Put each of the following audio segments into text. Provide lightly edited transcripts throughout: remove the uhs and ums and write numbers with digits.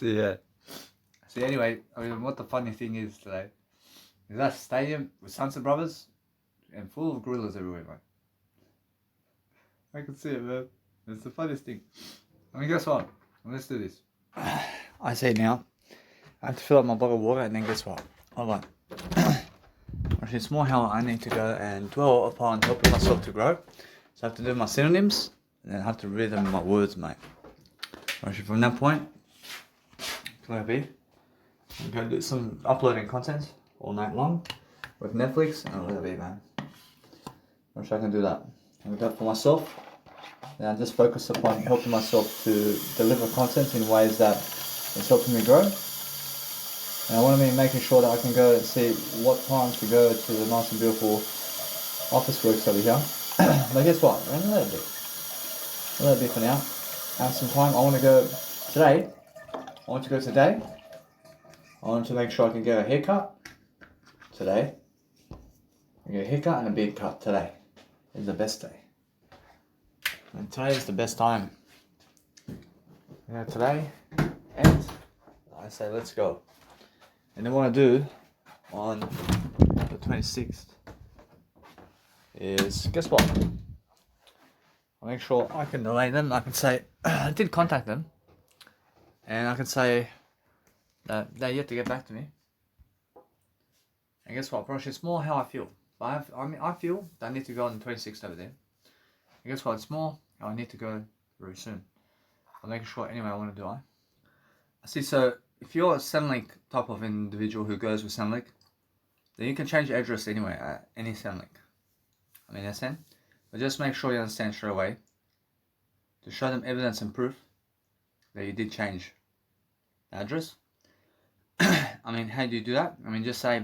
So yeah. So anyway, I mean, what the funny thing is today is that stadium with Sunset Brothers and full of gorillas everywhere, mate. I can see it, man. It's the funniest thing. I mean, guess what? Let's do this. I say now, I have to fill up my bottle of water, and then guess what? Hold on. Actually, it's more how I need to go and dwell upon helping myself to grow. So I have to do my synonyms, and then I have to read them in my words, mate. Actually, from that point, can I be? I'm going to do some uploading content all night long with Netflix, and I'll let it be, man. I wish I can do that. I can do that for myself. And I just focus upon helping myself to deliver content in ways that is helping me grow. And I want to be making sure that I can go and see what time to go to the nice and beautiful office works over here. But guess what? I'm gonna let it be. I'll let it be for now. I have some time. I want to go today. I want to make sure I can get a haircut today. I get a haircut and a beard cut today. It's the best day. And today is the best time. Today, and I say let's go. And then what I do on the 26th is, guess what? I'll make sure I can delay them. I can say, I did contact them. And I can say that they're yet to get back to me. And guess what, Brosh? It's more how I feel. I feel that I need to go on the 26th over there. And guess what? It's more how I need to go very soon. I'm making sure anyway I want to do I. See, so if you're a Centrelink type of individual who goes with Centrelink, then you can change your address anyway at any Centrelink. I mean, SN. But just make sure you understand straight away to show them evidence and proof that you did change the address. I mean, how do you do that? I mean, just say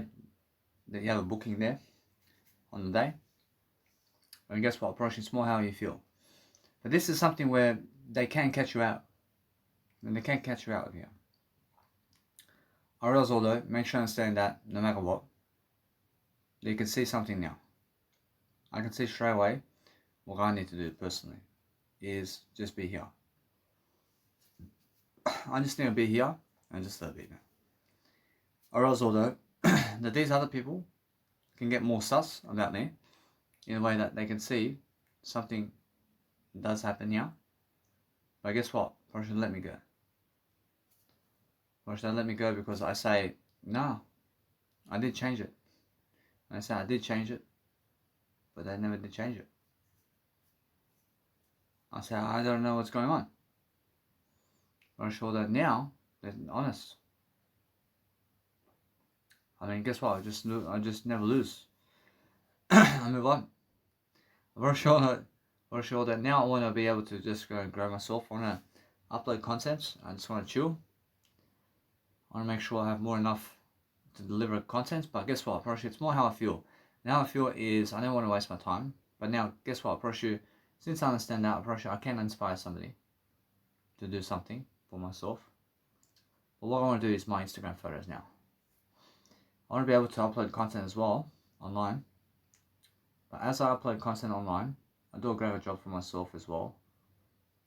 that you have a booking there on the day. And guess what? Approach it's more how you feel. But this is something where they can catch you out. And they can't catch you out of here. Or else, although, make sure you understand that no matter what, you can see something now. I can see straight away what I need to do personally is just be here. I just need to be here and just let it be now. Or else, although, that these other people can get more sus about me in a way that they can see something does happen here. But guess what? Probably should let me go. Probably should let me go because I say, no, I did change it. And I say I did change it, but they never did change it. I say I don't know what's going on. I'm sure that now they're honest. I mean, guess what? I just never lose. I move on. I'm very sure that now I want to be able to just go and grow myself. I want to upload content. I just want to chill. I want to make sure I have more enough to deliver content. But guess what? It's more how I feel. And how I feel is I don't want to waste my time. But now, guess what? Since I understand that, I can inspire somebody to do something for myself. But what I want to do is my Instagram photos now. I want to be able to upload content as well online. But as I upload content online, I do a greater job for myself as well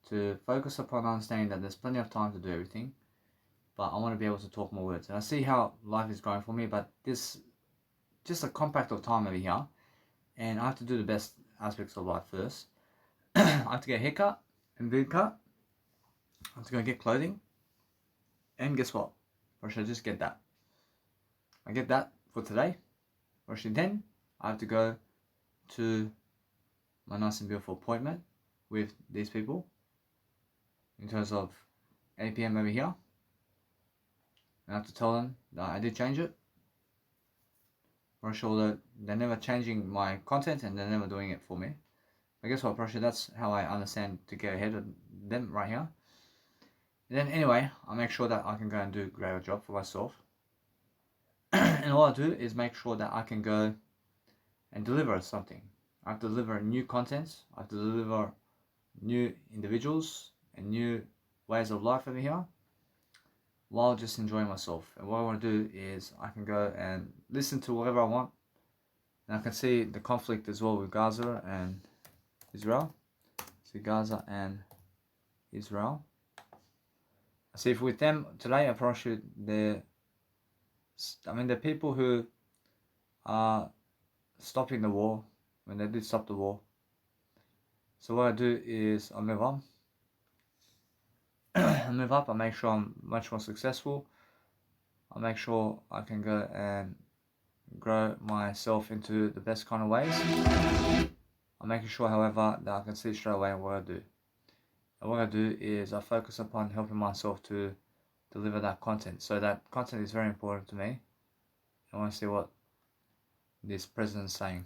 to focus upon understanding that there's plenty of time to do everything, but I want to be able to talk more words. And I see how life is going for me, but this just a compact of time over here, and I have to do the best aspects of life first. I have to get a haircut and beard cut. I have to go get clothing, and guess what? Or should I just get that? I get that for today, or should then I have to go to my nice and beautiful appointment with these people in terms of 8 PM over here. And I have to tell them that I did change it. For sure that they're never changing my content and they're never doing it for me. But guess what, Pressure? That's how I understand to get ahead of them right here. And then anyway, I'll make sure that I can go and do a greater job for myself. And all I do is make sure that I can go and deliver something. I have to deliver new content. I have to deliver new individuals and new ways of life over here while just enjoying myself. And what I want to do is I can go and listen to whatever I want. And I can see the conflict as well with Gaza and Israel. See Gaza and Israel. See, if with them today, I promise you, the people who are stopping the war, when they did stop the war. So what I do is I move on. I move up. I make sure I'm much more successful. I make sure I can go and grow myself into the best kind of ways. I'm making sure, however, that I can see straight away what I do. And what I do is I focus upon helping myself to deliver that content. So that content is very important to me. I want to see what this president's saying.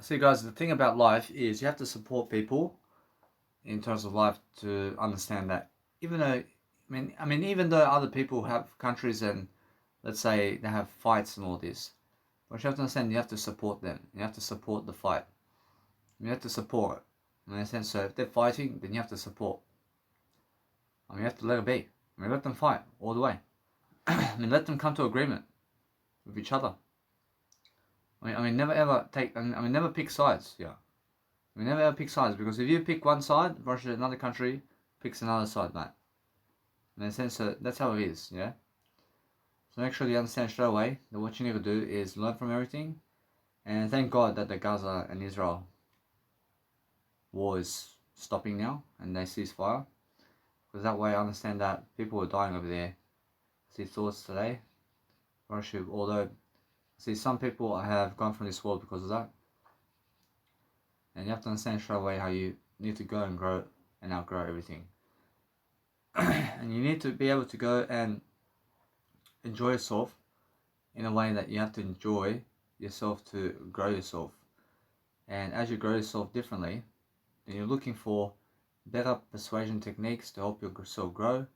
See, guys, the thing about life is you have to support people in terms of life to understand that even though even though other people have countries and let's say they have fights and all this, but you have to understand you have to support them. You have to support the fight. You have to support. In a sense, so if they're fighting, then you have to support. You have to let it be. Let them fight all the way. Let them come to agreement with each other. Never ever never pick sides. Yeah. Never ever pick sides, because if you pick one side, Russia, another country picks another side, mate. In a sense, so that's how it is, yeah? So make sure you understand straight away that what you need to do is learn from everything, and thank God that the Gaza and Israel war is stopping now, and they cease fire, because that way I understand that people are dying over there. I see thoughts today, Russia, although see some people have gone from this world because of that, and you have to understand straight away how you need to go and grow and outgrow everything. And you need to be able to go and enjoy yourself in a way that you have to enjoy yourself to grow yourself. And as you grow yourself differently, then you're looking for better persuasion techniques to help yourself grow.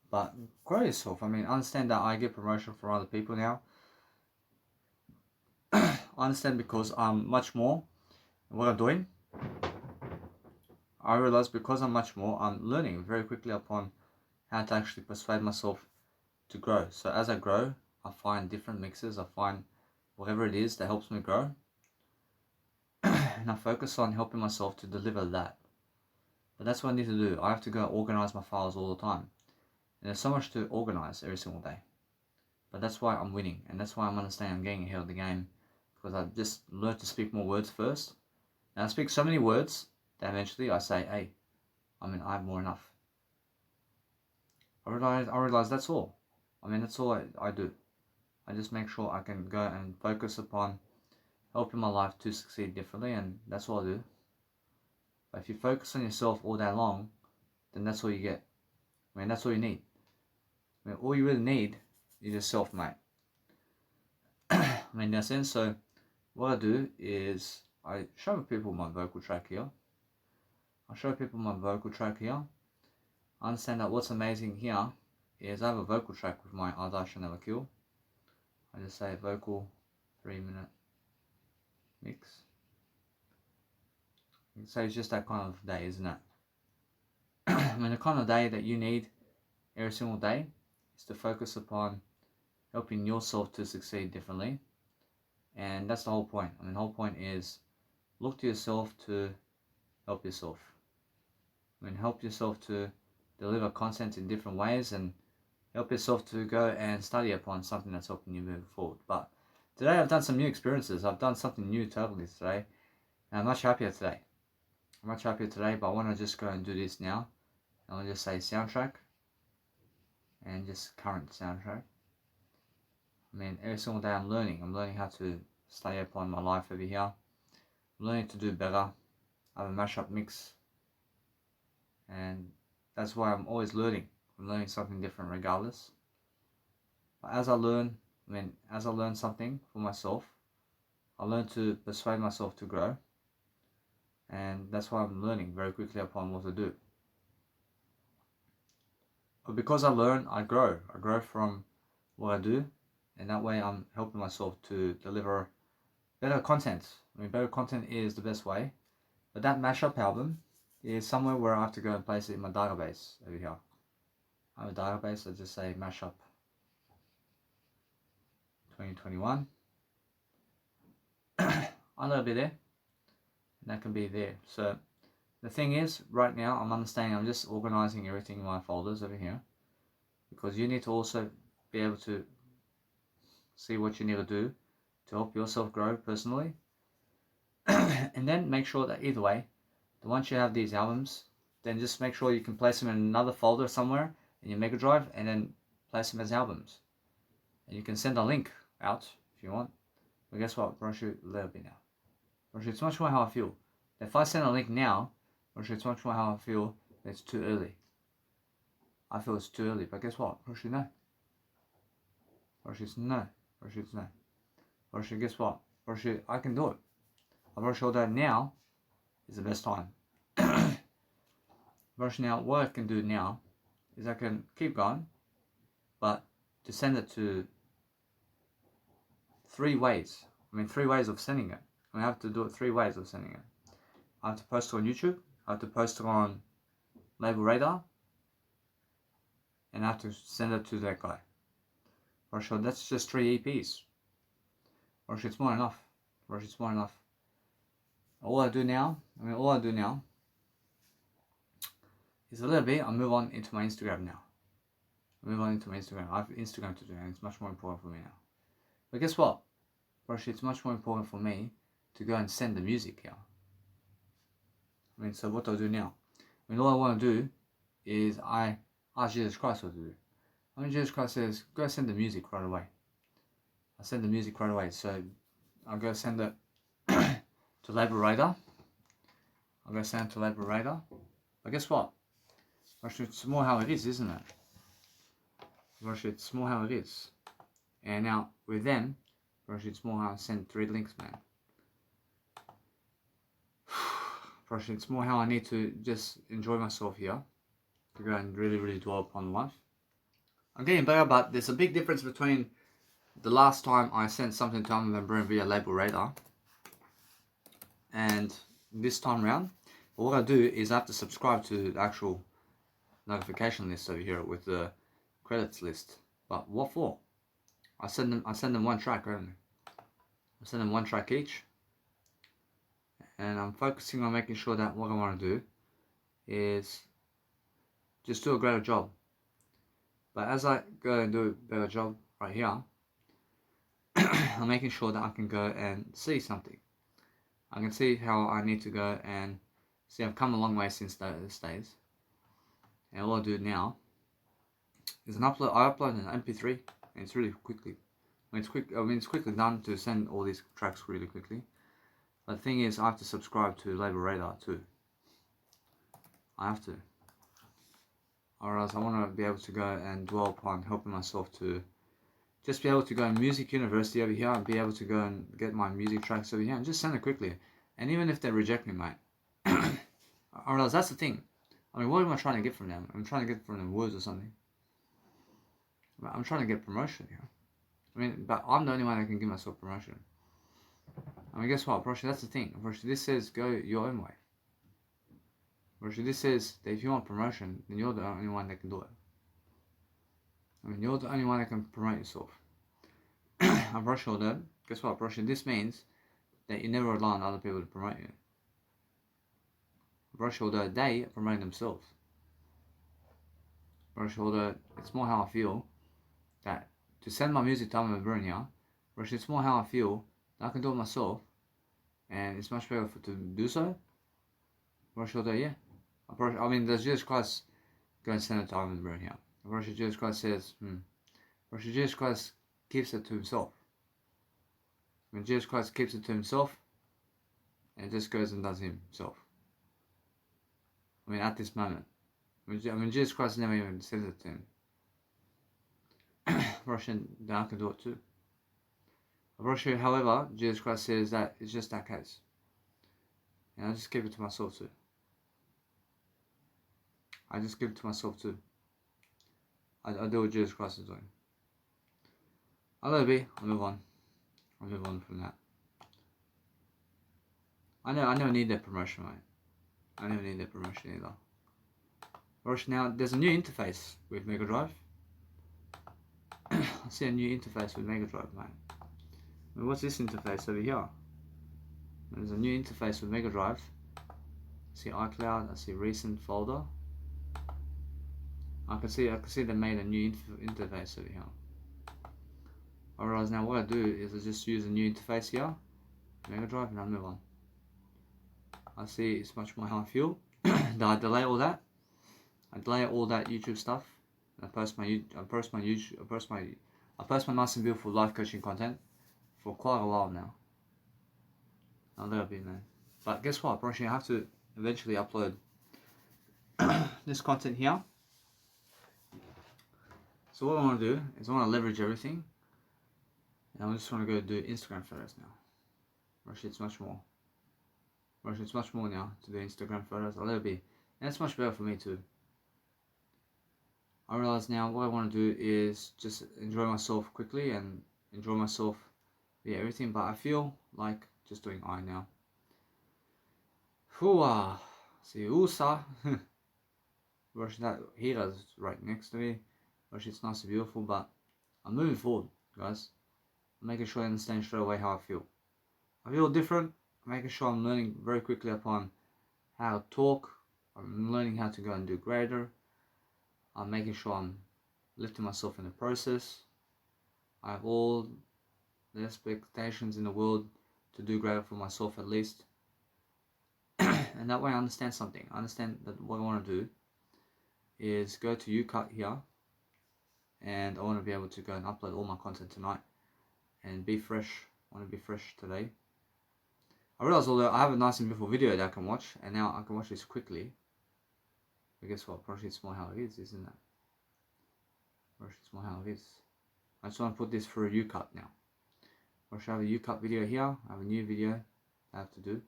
But grow yourself. Understand that I get promotion from other people now. I understand because I'm much more in what I'm doing. I realize because I'm much more, I'm learning very quickly upon how to actually persuade myself to grow. So as I grow, I find different mixes. I find whatever it is that helps me grow. And I focus on helping myself to deliver that. But that's what I need to do. I have to go organize my files all the time. And there's so much to organize every single day. But that's why I'm winning. And that's why I'm understanding I'm getting ahead of the game. Because I've just learned to speak more words first. And I speak so many words that eventually I say, hey, I have more enough. I realize that's all. That's all I do. I just make sure I can go and focus upon helping my life to succeed differently, and that's all I do. But if you focus on yourself all day long, then that's all you get. That's all you need. All you really need is yourself, mate. In that sense, so what I do is I show people my vocal track here. I understand that what's amazing here is I have a vocal track with my Ardasha Never Kill. I just say vocal 3-minute mix. So it's just that kind of day, isn't it? The kind of day that you need every single day is to focus upon helping yourself to succeed differently. And that's the whole point. The whole point is look to yourself to help yourself. Help yourself to deliver content in different ways and help yourself to go and study upon something that's helping you move forward. But today I've done some new experiences. I've done something new totally today. And I'm much happier today. But I want to just go and do this now. I'll just say soundtrack and just current soundtrack. Every single day I'm learning how to stay upon my life over here. I'm learning to do better. I have a mashup mix, and that's why I'm always learning. I'm learning something different regardless. But as I learn something for myself, I learn to persuade myself to grow, and that's why I'm learning very quickly upon what to do. But because I learn, I grow. I grow from what I do, and that way I'm helping myself to deliver better content. Better content is the best way. But that mashup album is somewhere where I have to go and place it in my database over here. I have a database, I just say mashup 2021. I'll let it be there, and that can be there. So The thing is, right now, I'm understanding, I'm just organizing everything in my folders over here, because you need to also be able to see what you need to do to help yourself grow personally. And then make sure that either way, once you have these albums, then just make sure you can place them in another folder somewhere in your Mega Drive, and then place them as albums. And you can send a link out if you want. But guess what? Brush it a little bit now. Brush, it's much more how I feel. If I send a link now, brush, it's much more how I feel that it's too early. I feel it's too early, but guess what? Brush, no. Brush, it's no. Brush, it's no. Brush, guess what? Brush, I can do it. I brush all that now is the best time. Brush, now, what I can do now is I can keep going, but to send it to 3 ways. 3 ways of sending it. I have to do it 3 ways of sending it. I have to post it on YouTube, I have to post it on Label Radar, and I have to send it to that guy. Brush, that's just 3 EPs. Brush, it's more enough. Brush, it's more enough. All I do now is a little bit, I'll move on into my Instagram now. I have Instagram to do, and it's much more important for me now. But guess what? Brush, it's much more important for me to go and send the music here. So what do I do now? All I want to do is I ask Jesus Christ what to do. Jesus Christ says, go send the music right away. I send the music right away. So I'll go send it to Label Radar. But guess what? Brush, it's more how it is, isn't it? Brush, it's more how it is. And now with them, Brush, it's more how I send 3 links, man. Brush, it's more how I need to just enjoy myself here, to go and really dwell upon life. I'm getting better, but there's a big difference between the last time I sent something to Armin van Buuren via Label Radar and this time around. But what I do is I have to subscribe to the actual notification list over here with the credits list. But what for? I send them 1 track only. I send them 1 track each, and I'm focusing on making sure that what I want to do is just do a greater job. But as I go and do a better job right here, I'm making sure that I can go and see something. I can see how I need to go and see I've come a long way since those days. And all I do now is I upload an MP3, and it's really quickly. It's quickly done to send all these tracks really quickly. But the thing is, I have to subscribe to Label Radar too. I have to. Or else I want to be able to go and dwell upon helping myself to just be able to go in music university over here and be able to go and get my music tracks over here and just send it quickly. And even if they reject me, mate. Or else that's the thing. What am I trying to get from them? I'm trying to get from them words or something. I'm trying to get promotion here. But I'm the only one that can give myself promotion. Guess what, Brosha? That's the thing. Brosha, this says go your own way. Brosha, this says that if you want promotion, then you're the only one that can do it. You're the only one that can promote yourself. Brosha, that, guess what, Brosha? This means that you never rely on other people to promote you. Brosha, although they promote themselves. Brosha, although it's more how I feel that to send my music to Armin van Buuren here, Brosha, it's more how I feel that I can do it myself, and it's much better to do so. Brosha, although yeah. Does Jesus Christ go and send it to Armin van Buuren here? Brosha, Jesus Christ says, Brosha, Jesus Christ keeps it to himself. When Jesus Christ keeps it to himself, and just goes and does himself. At this moment. Jesus Christ never even says it to him. Brosha, then I can do it too. Brosha, however, Jesus Christ says that it's just that case. And I just keep it to myself too. I do what Jesus Christ is doing. I'll let it be. I'll move on from that. I never need that promotion, mate. I never need that promotion either. Brosha, now there's a new interface with Mega Drive. I see a new interface with Mega Drive, mate. What's this interface over here? There's a new interface with Mega Drive. see iCloud, I see recent folder. I can see they made a new interface over here. I realize now what I do is I just use a new interface here, Mega Drive, and I move on. I see it's much more how I feel. Then I delay all that. I delay all that YouTube stuff. I post my nice and beautiful life coaching content for quite a while now. I'll let it be, man. But guess what? Probably I have to eventually upload this content here. So what I want to do is I want to leverage everything. And I just want to go do Instagram photos now. Actually, it's much more. Actually, it's much more now to do Instagram photos. I'll let it be. And it's much better for me too. I realize now what I want to do is just enjoy myself quickly and enjoy myself via everything. But I feel like just doing I now. Hooah! See, USA. Actually, that heater's right next to me. Actually, it's nice and beautiful, but I'm moving forward, guys. I'm making sure I understand straight away how I feel. I feel different. I'm making sure I'm learning very quickly upon how to talk. I'm learning how to go and do greater. I'm making sure I'm lifting myself in the process. I have all the expectations in the world to do greater for myself at least. And that way I understand something. I understand that what I want to do is go to UCut here. And I want to be able to go and upload all my content tonight. And be fresh. I want to be fresh today. I realize although I have a nice and beautiful video that I can watch, and now I can watch this quickly. But guess what? Probably it's more how it is, isn't it? Probably it's more how it is. I just want to put this through UCut now. I have a UCut video here. I have a new video I have to do.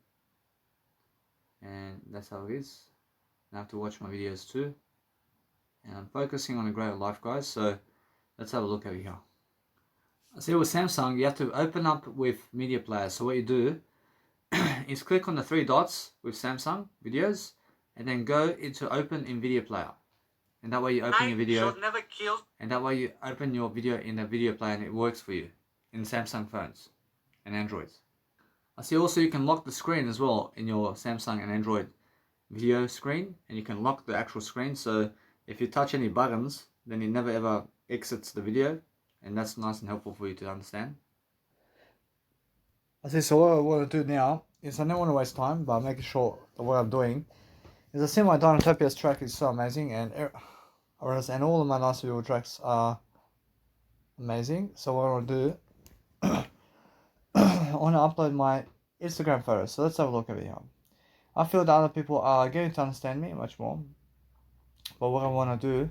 And that's how it is. I have to watch my videos too. And I'm focusing on a greater life, guys. So let's have a look over here. See, with Samsung, you have to open up with media player. So what you do is click on the three dots with Samsung videos, and then go into open in video player. And that way you open your video. And that way you open your video in the video player, and it works for you in Samsung phones and Androids. I see also you can lock the screen as well in your Samsung and Android video screen, and you can lock the actual screen. So if you touch any buttons, then it never ever exits the video, and that's nice and helpful for you to understand. I see, so what I want to do now is I don't want to waste time by making sure that what I'm doing is I see my Dinotopia's track is so amazing, and all of my nice video tracks are amazing. So what I want to do, I want to upload my Instagram photos. So let's have a look over here. I feel that other people are getting to understand me much more. But what I want to do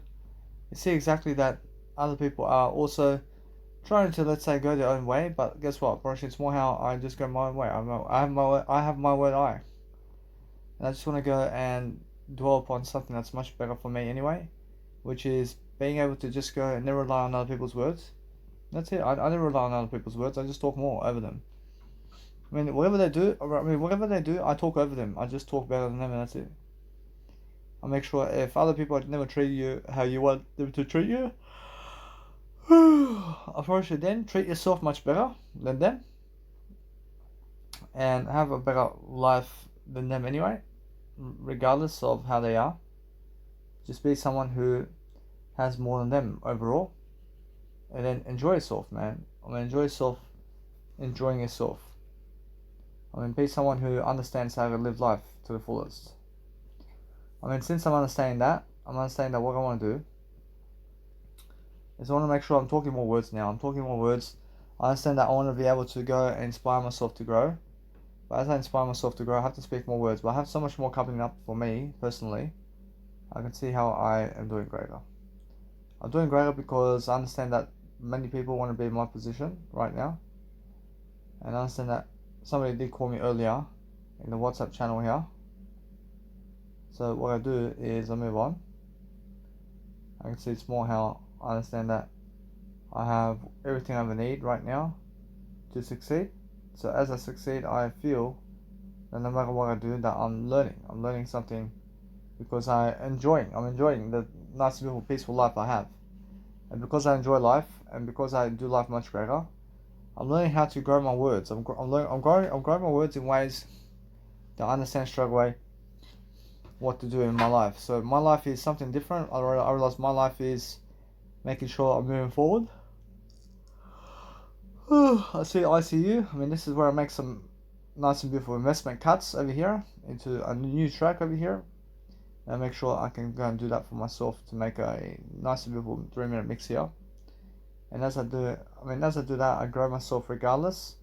is see exactly that other people are also trying to, let's say, go their own way. But guess what? Probably it's more how I just go my own way. I have my word I. And I just want to go and dwell upon something that's much better for me anyway, which is being able to just go and never rely on other people's words. That's it. I never rely on other people's words. I just talk more over them. I mean, whatever they do, I talk over them. I just talk better than them, and that's it. I make sure if other people never treat you how you want them to treat you, I probably should then treat yourself much better than them, and have a better life than them anyway, regardless of how they are. Just be someone who has more than them overall, and then enjoy yourself, man. I mean, enjoy yourself, enjoying yourself. I mean, be someone who understands how to live life to the fullest. I mean, since I'm understanding that what I want to do is I want to make sure I'm talking more words now. I'm talking more words. I understand that I want to be able to go and inspire myself to grow. But as I inspire myself to grow, I have to speak more words. But I have so much more coming up for me, personally. I can see how I am doing greater. I'm doing greater because I understand that many people want to be in my position right now. And I understand that somebody did call me earlier in the WhatsApp channel here. So what I do is I move on. I can see it's more how I understand that I have everything I ever need right now to succeed. So as I succeed, I feel that no matter what I do, that I'm learning something, because I'm enjoying the nice, beautiful, peaceful life I have. And because I enjoy life, and because I do life much better, I'm learning how to grow my words. I'm growing my words in ways that I understand straight away. what to do in my life. So my life is something different. I realize my life is making sure I'm moving forward. I see ICU. I mean, this is where I make some nice and beautiful investment cuts over here into a new track over here. And make sure I can go and do that for myself to make a nice and beautiful 3-minute mix here. And as I do it, as I do that, I grow myself regardless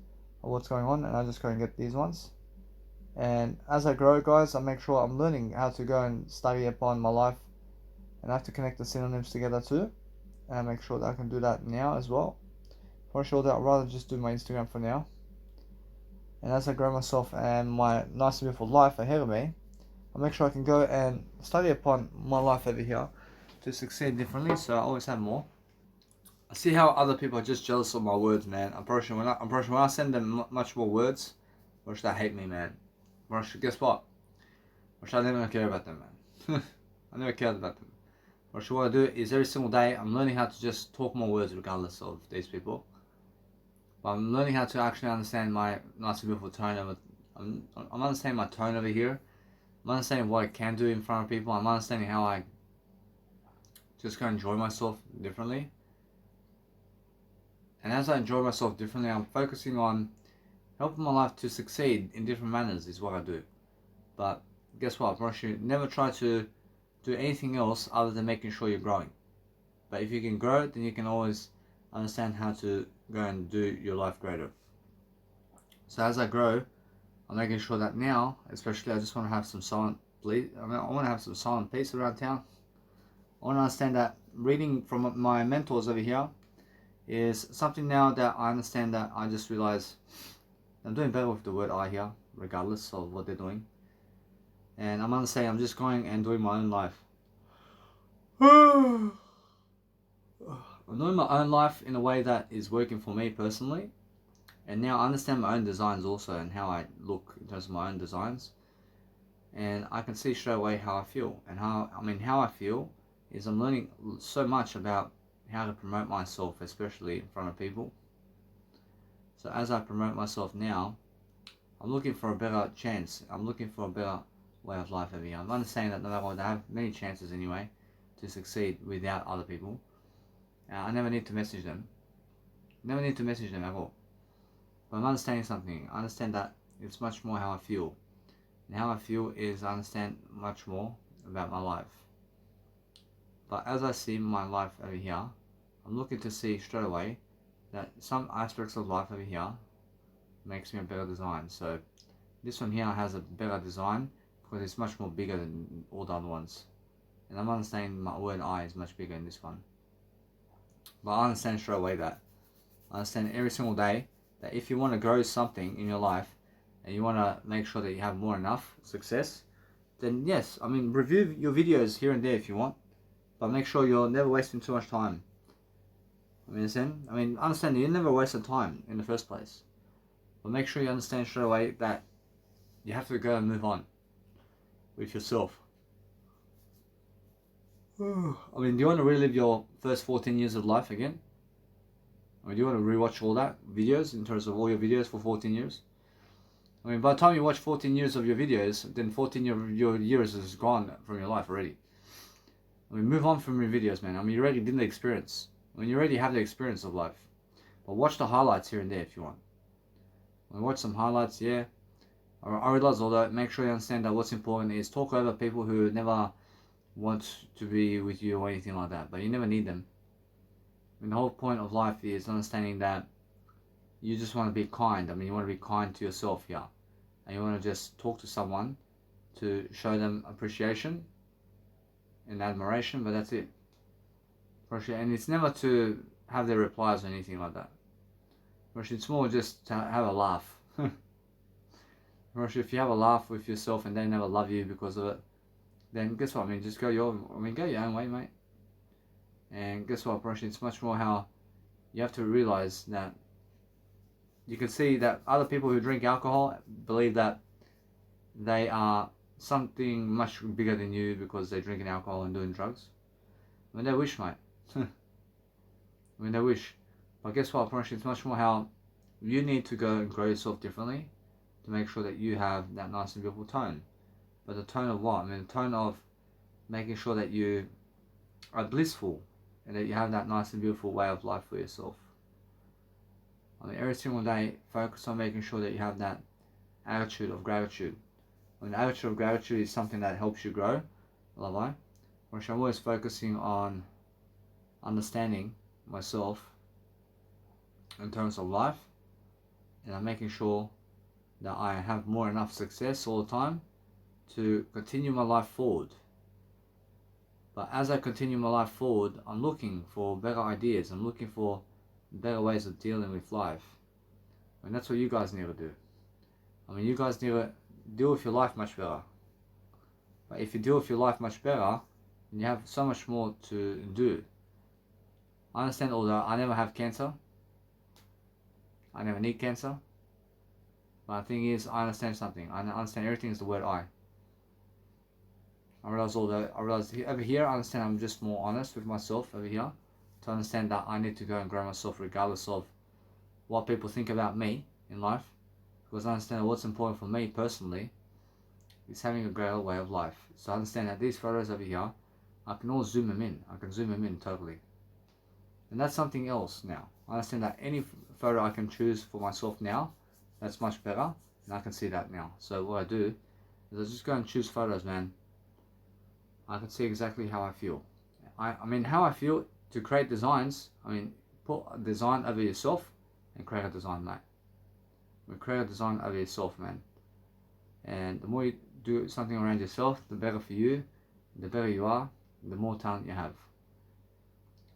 of what's going on, and I just go and get these ones. And as I grow, guys, I make sure I'm learning how to go and study upon my life, and I have to connect the synonyms together too. And I make sure that I can do that now as well. For sure that I'd rather just do my Instagram for now. And as I grow myself and my nice and beautiful life ahead of me, I make sure I can go and study upon my life over here to succeed differently, so I always have more. I see how other people are just jealous of my words, man. I'm pretty sure when I send them much more words, or should they hate me, man? Or guess what? Or should I never care about them, man? I never cared about them. Or should what I do is every single day I'm learning how to just talk more words regardless of these people. But I'm learning how to actually understand my nice and beautiful tone of it. I'm understanding my tone over here. I'm understanding what I can do in front of people. I'm understanding how I just go enjoy myself differently. And as I enjoy myself differently, I'm focusing on helping my life to succeed in different manners is what I do. But guess what? I should never try to do anything else other than making sure you're growing. But if you can grow, then you can always understand how to go and do your life greater. So as I grow, I'm making sure that now, especially, I just want to have some silent peace. I want to have some silent peace around town. I want to understand that reading from my mentors over here is something now that I understand, that I just realize I'm doing better with the word I here, regardless of what they're doing. And I'm understanding I'm just going and doing my own life. I'm doing my own life in a way that is working for me personally. And now I understand my own designs also, and how I look in terms of my own designs. And I can see straight away how I feel. And how I feel is I'm learning so much about how to promote myself, especially in front of people. So as I promote myself now, I'm looking for a better chance. I'm looking for a better way of life over here. I'm understanding that no matter what, I have many chances anyway to succeed without other people. I never need to message them. Never need to message them at all. But I'm understanding something. I understand that it's much more how I feel. And how I feel is I understand much more about my life. But as I see my life over here, I'm looking to see straight away that some aspects of life over here makes me a better design. So this one here has a better design because it's much more bigger than all the other ones. And I'm understanding my word I is much bigger in this one. But I understand straight away that. I understand every single day that if you want to grow something in your life and you want to make sure that you have more enough success, then yes, review your videos here and there if you want, but make sure you're never wasting too much time. Understand that you never wasted time in the first place, but make sure you understand straight away that you have to go and move on with yourself. Do you want to relive your first 14 years of life again? Do you want to rewatch all that videos in terms of all your videos for 14 years? By the time you watch 14 years of your videos, then 14 of your years is gone from your life already. Move on from your videos, man. You already did the experience. You already have the experience of life. But watch the highlights here and there if you want. Watch some highlights, yeah. I realize all that. Make sure you understand that what's important is talk over people who never want to be with you or anything like that. But you never need them. The whole point of life is understanding that you just want to be kind. You want to be kind to yourself here. And you want to just talk to someone to show them appreciation and admiration, but that's it. And it's never to have their replies or anything like that. It's more just to have a laugh. If you have a laugh with yourself and they never love you because of it, then guess what? Just go your own way, mate. And guess what, it's much more how you have to realize that you can see that other people who drink alcohol believe that they are something much bigger than you because they're drinking alcohol and doing drugs. They wish, mate. They wish. But guess what, it's much more how you need to go and grow yourself differently to make sure that you have that nice and beautiful tone. But the tone of what? I mean, the tone of making sure that you are blissful and that you have that nice and beautiful way of life for yourself. I mean, every single day, focus on making sure that you have that attitude of gratitude. I mean, the attitude of gratitude is something that helps you grow, which I'm always focusing on understanding myself in terms of life, and I'm making sure that I have more enough success all the time to continue my life forward. But as I continue my life forward, I'm looking for better ideas. I'm looking for better ways of dealing with life. And that's what you guys need to do. I mean, you guys need to deal with your life much better. But if you deal with your life much better, then you have so much more to do. I understand, although I never have cancer, I never need cancer. But the thing is, I understand something. I understand everything is the word I. I realize over here, I understand I'm just more honest with myself over here to understand that I need to go and grow myself regardless of what people think about me in life, because I understand what's important for me personally is having a greater way of life. So I understand that these photos over here, I can all zoom them in. I can zoom them in totally. And that's something else now. I understand that any photo I can choose for myself now, that's much better, and I can see that now. So what I do is I just go and choose photos, man. I can see exactly how I feel. I mean, how I feel to create designs. I mean, put a design over yourself and create a design, mate. Create a design over yourself, man. And the more you do something around yourself, the better for you, the better you are, the more talent you have.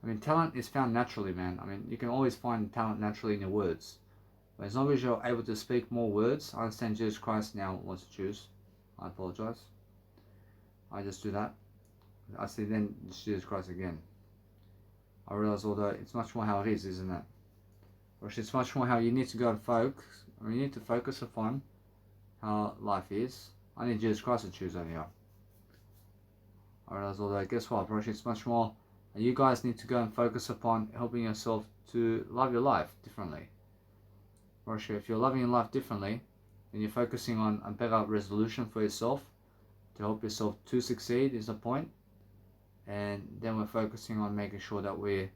I mean, talent is found naturally, man. I mean, you can always find talent naturally in your words. But as long as you're able to speak more words, I understand Jesus Christ now wants to choose. I apologize. I just do that. I see then Jesus Christ again. I realize, although it's much more how it is, isn't it? Or it's much more how you need to go and focus. I mean, you need to focus upon how life is. I need Jesus Christ to choose over here. I realize, although guess what, bro? It's much more. You guys need to go and focus upon helping yourself to love your life differently. Or if you're loving your life differently, then you're focusing on a better resolution for yourself to help yourself to succeed is the point. And then we're focusing on making sure that we're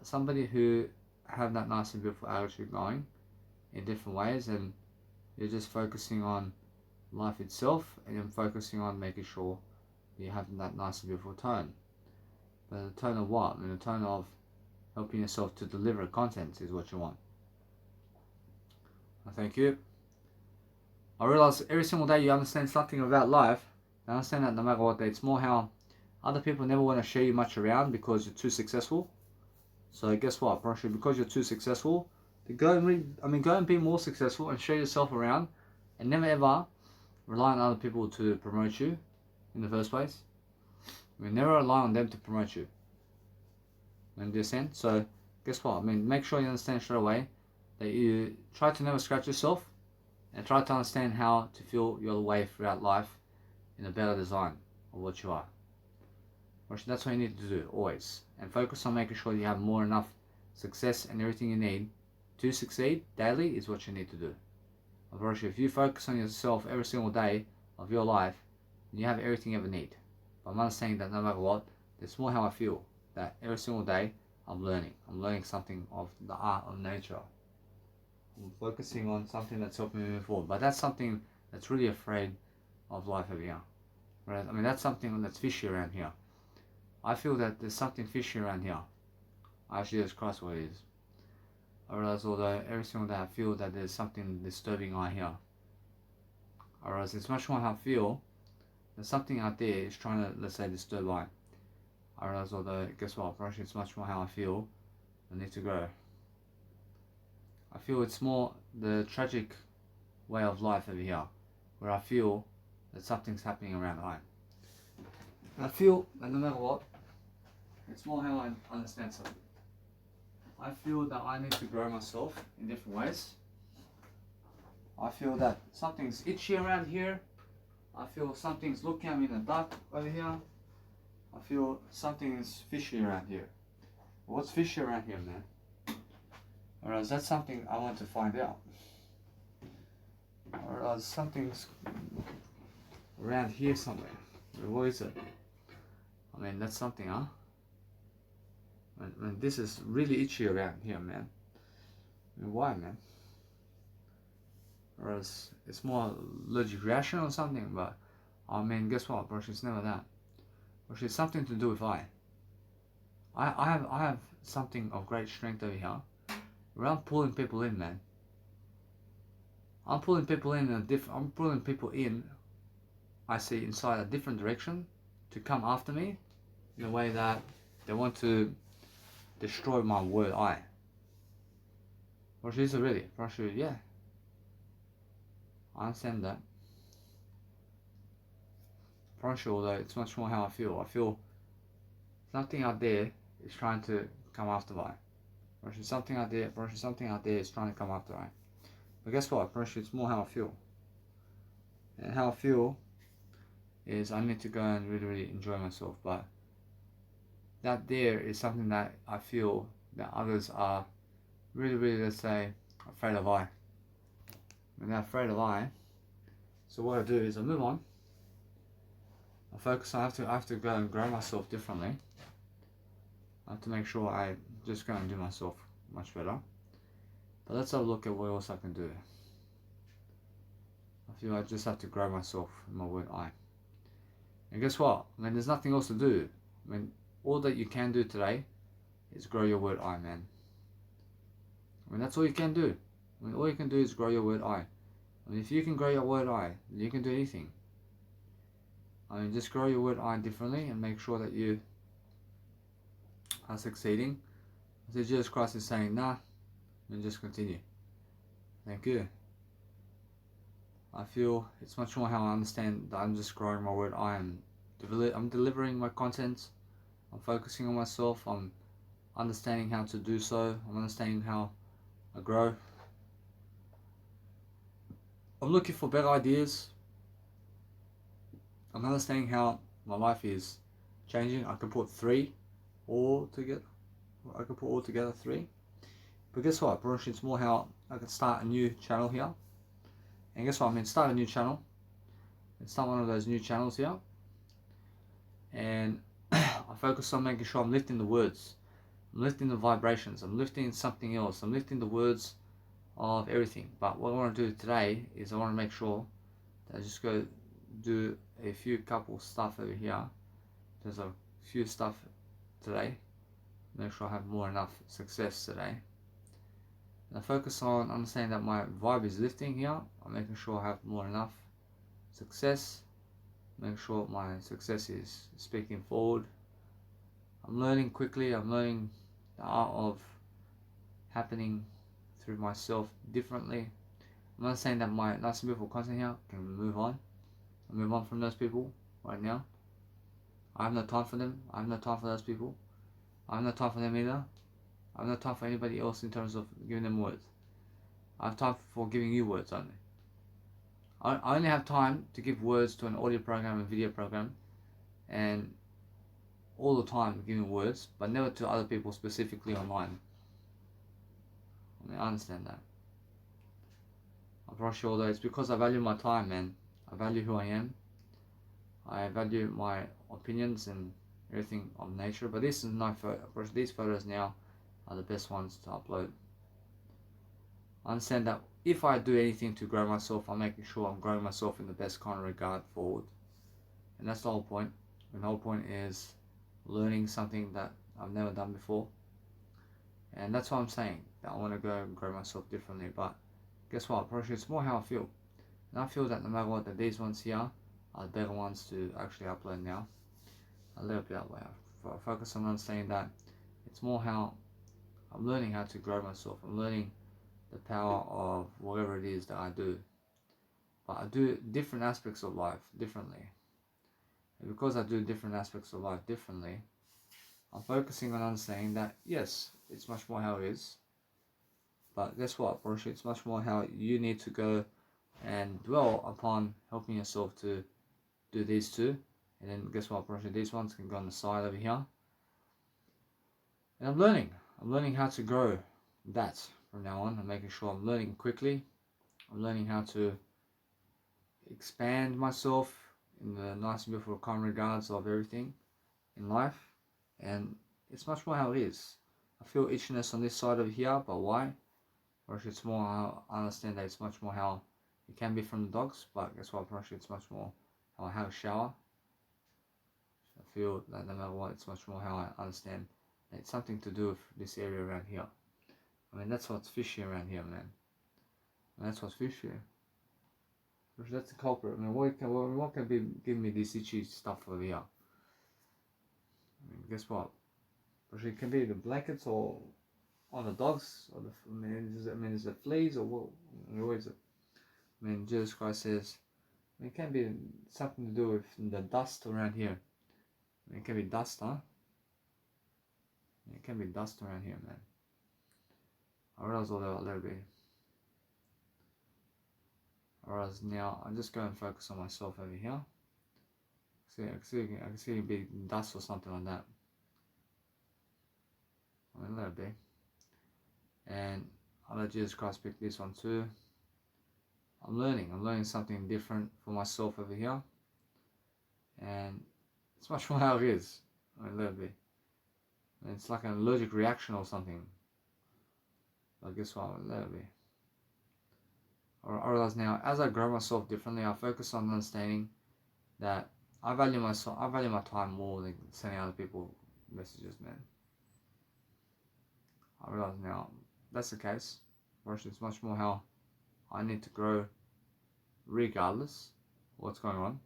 somebody who have that nice and beautiful attitude going in different ways, and you're just focusing on life itself, and you're focusing on making sure you have that nice and beautiful tone. But the tone of what? I mean, the tone of helping yourself to deliver content is what you want. Thank you. I realize every single day you understand something about life. I understand that no matter what, it's more how other people never want to share you much around because you're too successful. So guess what, because you're too successful, go and be more successful and share yourself around, and never ever rely on other people to promote you in the first place. I mean, never rely on them to promote you. Understand? So guess what? I mean, make sure you understand straight away that you try to never scratch yourself, and try to understand how to feel your way throughout life in a better design of what you are. That's what you need to do always, and focus on making sure you have more enough success and everything you need to succeed daily is what you need to do. If you focus on yourself every single day of your life, you have everything you ever need. But I'm not saying that no matter what, it's more how I feel that every single day I'm learning something of the art of nature. I'm focusing on something that's helping me move forward. But that's something that's really afraid of life over here. Right? I mean, that's something that's fishy around here. I feel that there's something fishy around here. Actually, that's Christ what it is. I realize, although every single day I feel that there's something disturbing out here. I realize it's much more how I feel that something out there is trying to, let's say, disturb I. I realize, although, guess what, it's much more how I feel I need to grow. I feel it's more the tragic way of life over here, where I feel that something's happening around I. And I feel that no matter what, it's more how I understand something. I feel that I need to grow myself in different ways. I feel that something's itchy around here. I feel something's looking at me in the dark over here. I feel something's fishy around here. What's fishy around here, man? Whereas that's something I want to find out. Whereas something's around here somewhere. What is it? I mean, that's something, huh? And this is really itchy around here, man. I mean, why, man? Or it's more allergic reaction or something, but I mean, guess what, bro? It's never that. Bro, it's something to do with eye. I have something of great strength over here. Where I'm pulling people in, man. I'm pulling people in I'm pulling people in. I see inside a different direction to come after me in a way that they want to destroy my word eye. Bro, is it really? Bro, yeah. I understand that. Bro, although it's much more how I feel. I feel something out there is trying to come after me. Bro, something out there. Bro, something out there is trying to come after me. But guess what? Bro, it's more how I feel. And how I feel is I need to go and really enjoy myself. But that there is something that I feel that others are really, let's say, afraid of I. When they're afraid of I, so what I do is I move on. I focus. I have to go and grow myself differently. I have to make sure I just go and do myself much better. But let's have a look at what else I can do. I feel I just have to grow myself in my word I. And guess what? I mean, there's nothing else to do. I mean, all that you can do today is grow your word I, man. I mean, that's all you can do. I mean, all you can do is grow your word I. I mean, if you can grow your word I, you can do anything. I mean, just grow your word I differently and make sure that you are succeeding. So Jesus Christ is saying, nah, and just continue. Thank you. I feel it's much more how I understand that I'm just growing my word I. I'm delivering my content. I'm focusing on myself. I'm understanding how to do so. I'm understanding how I grow. I'm looking for better ideas. I'm understanding how my life is changing. I can put three all together. I can put all together three. But guess what, bro? It's more how I can start a new channel here. And guess what? I mean, start a new channel. And start one of those new channels here. And I focus on making sure I'm lifting the words. I'm lifting the vibrations. I'm lifting something else. I'm lifting the words of everything. But what I want to do today is I want to make sure that I just go do a few couple stuff over here. There's a few stuff today. Make sure I have more enough success today. And I focus on understanding that my vibe is lifting here. I'm making sure I have more enough success. Make sure my success is speaking forward. I'm learning quickly. I'm learning the art of happening through myself differently. I'm not saying that my nice and beautiful content here can move on. I move on from those people right now. I have no time for them. I have no time for those people. I have no time for them either. I have no time for anybody else in terms of giving them words. I have time for giving you words only. I only have time to give words to an audio program and video program, and all the time giving words, but never to other people specifically online. I mean, I understand that. I'm pretty sure that it's because I value my time, man. I value who I am. I value my opinions and everything of nature. But this is my photo. These photos now are the best ones to upload. I understand that if I do anything to grow myself, I'm making sure I'm growing myself in the best kind of regard forward. And that's the whole point. And the whole point is learning something that I've never done before. And that's what I'm saying, that I want to go and grow myself differently. But guess what? Probably it's more how I feel. And I feel that no matter what, that these ones here are the better ones to actually upload now. A little bit that way. I focus on understanding that it's more how I'm learning how to grow myself. I'm learning the power of whatever it is that I do. But I do different aspects of life differently. And because I do different aspects of life differently, I'm focusing on understanding that, yes, it's much more how it is. But guess what, Porsche? It's much more how you need to go and dwell upon helping yourself to do these two. And then guess what, Porsche? These ones can go on the side over here. And I'm learning how to grow that from now on. I'm making sure I'm learning quickly. I'm learning how to expand myself in the nice and beautiful common regards of everything in life, and it's much more how it is. I feel itchiness on this side of here, but why? Or it's more how I understand that it's much more how it can be from the dogs, but guess what, actually it's much more how I have a shower. I feel that no matter what, it's much more how I understand that it's something to do with this area around here. I mean, that's what's fishy around here, man. And that's what's fishy. That's the culprit. I mean, what can be giving me this itchy stuff over here? I mean, guess what? It can be the blankets or on the dogs, or is it fleas or what is it? I mean, Jesus Christ says, it can be something to do with the dust around here. I mean, it can be dust, huh? It can be dust around here, man. I realize all that a little bit. Whereas now, I'm just going to focus on myself over here. I can see it be dust or something like that. I mean, a little bit. And I'll let Jesus Christ pick this one too. I'm learning something different for myself over here. And it's much more how it is. I mean, a little bit. And it's like an allergic reaction or something. But guess what? A little bit. I realize now, as I grow myself differently, I focus on understanding that I value myself. I value my time more than sending other people messages, man. I realize now that's the case. Versus it's much more how I need to grow, regardless of what's going on.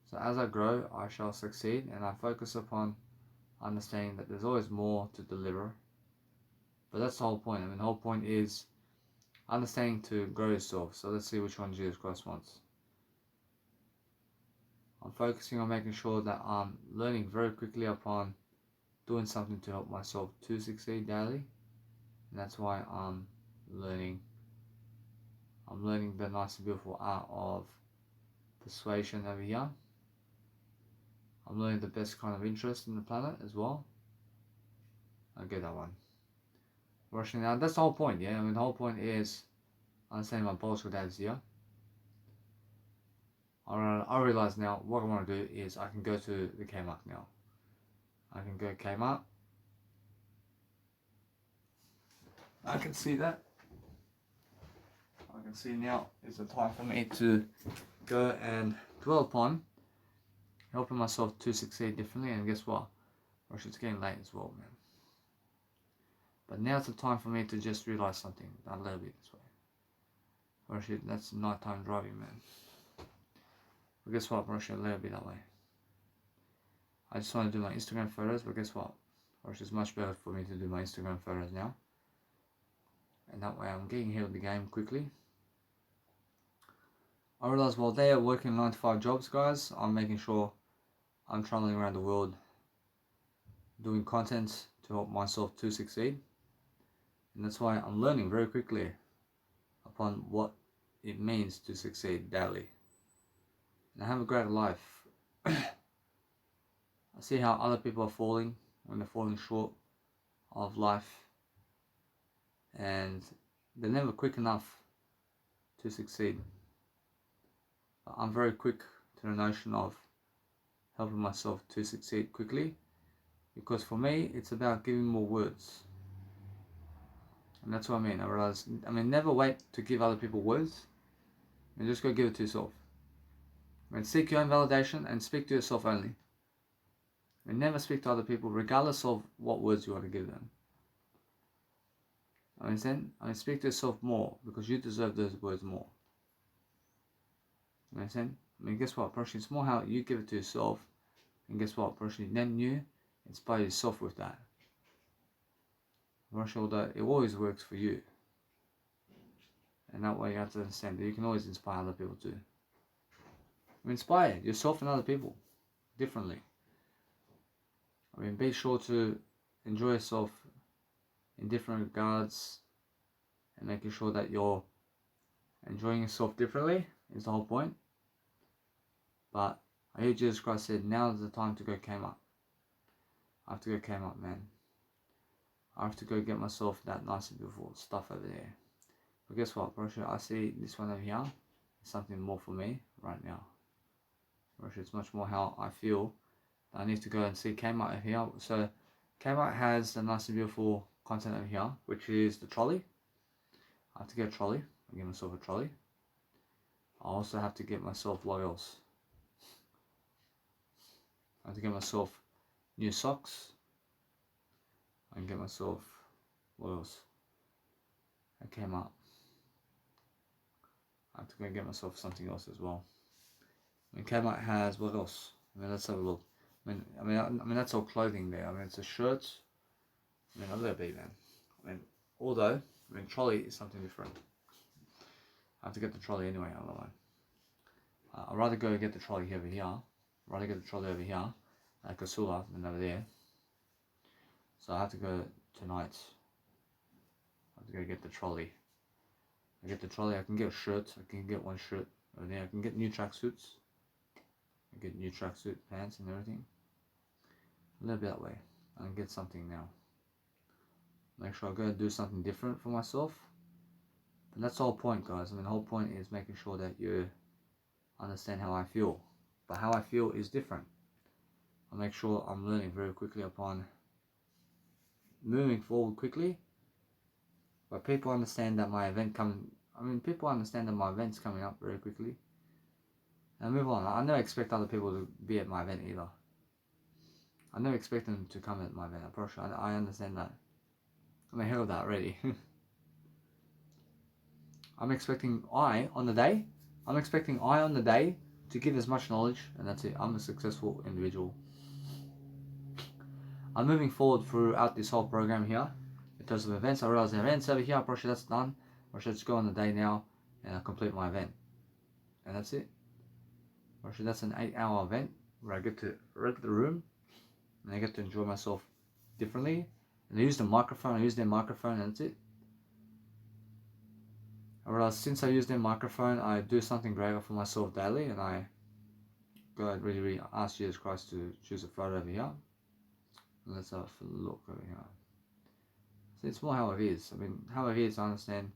So as I grow, I shall succeed, and I focus upon understanding that there's always more to deliver. But that's the whole point. I mean, the whole point is understanding to grow yourself. So let's see which one Jesus Christ wants. I'm focusing on making sure that I'm learning very quickly upon doing something to help myself to succeed daily. And that's why I'm learning the nice and beautiful art of persuasion over here. I'm learning the best kind of interest in the planet as well. I get that one. Rushing out. That's the whole point, yeah? I mean, the whole point is understanding my biological dad is here. I realize now what I want to do is I can go to the Kmart now. I can go Kmart. I can see that. I can see now is the time for me to go and dwell upon helping myself to succeed differently. And guess what? Rush, it's getting late as well, man. But now's the time for me to just realize something a little bit this way. Rush, that's nighttime driving, man. But guess what? Rush, a little bit that way. I just want to do my Instagram photos, but guess what? Rush, it's much better for me to do my Instagram photos now. And that way I'm getting here with the game quickly. I realize while they are working 9 to 5 jobs, guys, I'm making sure I'm traveling around the world doing content to help myself to succeed. And that's why I'm learning very quickly upon what it means to succeed daily. And I have a great life. I see how other people are falling when they're falling short of life. And they're never quick enough to succeed. But I'm very quick to the notion of helping myself to succeed quickly. Because for me, it's about giving more words. And that's what I mean. I realize, never wait to give other people words. And just go give it to yourself. Seek your own validation and speak to yourself only. And never speak to other people regardless of what words you want to give them. Speak to yourself more because you deserve those words more. Guess what? Personally, it's more how you give it to yourself. And guess what? Personally, then you inspire yourself with that. That it always works for you. And that way you have to understand that you can always inspire other people too. Inspire yourself and other people differently. Be sure to enjoy yourself in different regards and making sure that you're enjoying yourself differently is the whole point. But I hear Jesus Christ said, now is the time to go Kmart. I have to go Kmart, man. I have to go get myself that nice and beautiful stuff over there. But guess what, bro? I see this one over here is something more for me right now. Actually, it's much more how I feel. I need to go and see Kmart over here. So Kmart has a nice and beautiful content over here, which is the trolley. I have to get a trolley. I get myself a trolley. I also have to get myself what else? I have to get myself new socks. I can get myself what else? I came up. I have to go get myself something else as well. I mean, Kmart has what else? I mean, let's have a look. I mean, that's all clothing there. I mean, it's a shirt. I mean, I'll let it be, man. I mean, although, I mean, trolley is something different. I have to get the trolley anyway, otherwise. I'd rather go get the trolley over here. I'd rather get the trolley over here at Kasula than over there. So I have to go tonight. I have to go get the trolley. I get the trolley, I can get a shirt. I can get one shirt over there. I can get new tracksuits. I get new tracksuit pants and everything. A little bit that way. I can get something now. Make sure I go and do something different for myself. But that's the whole point, guys. I mean, the whole point is making sure that you understand how I feel. But how I feel is different. I make sure I'm learning very quickly upon moving forward quickly. But people understand that my event people understand that my event's coming up very quickly. And move on. I never expect other people to be at my event either. I never expect them to come at my event. I'm pretty sure I understand that. I'm ahead of that already. I'm expecting I on the day to give as much knowledge, and that's it. I'm a successful individual. I'm moving forward throughout this whole program here. In terms of events, I realize the events over here, I'm pretty sure that's done. I should just go on the day now and I'll complete my event. And that's it. Actually, that's an 8-hour event where I get to rent the room and I get to enjoy myself differently. And I use the microphone, and that's it. I realize since I use their microphone, I do something greater for myself daily, and I go and really ask Jesus Christ to choose a photo over here. Let's have a look over here. So it's more how it is. I mean, how it is, I understand,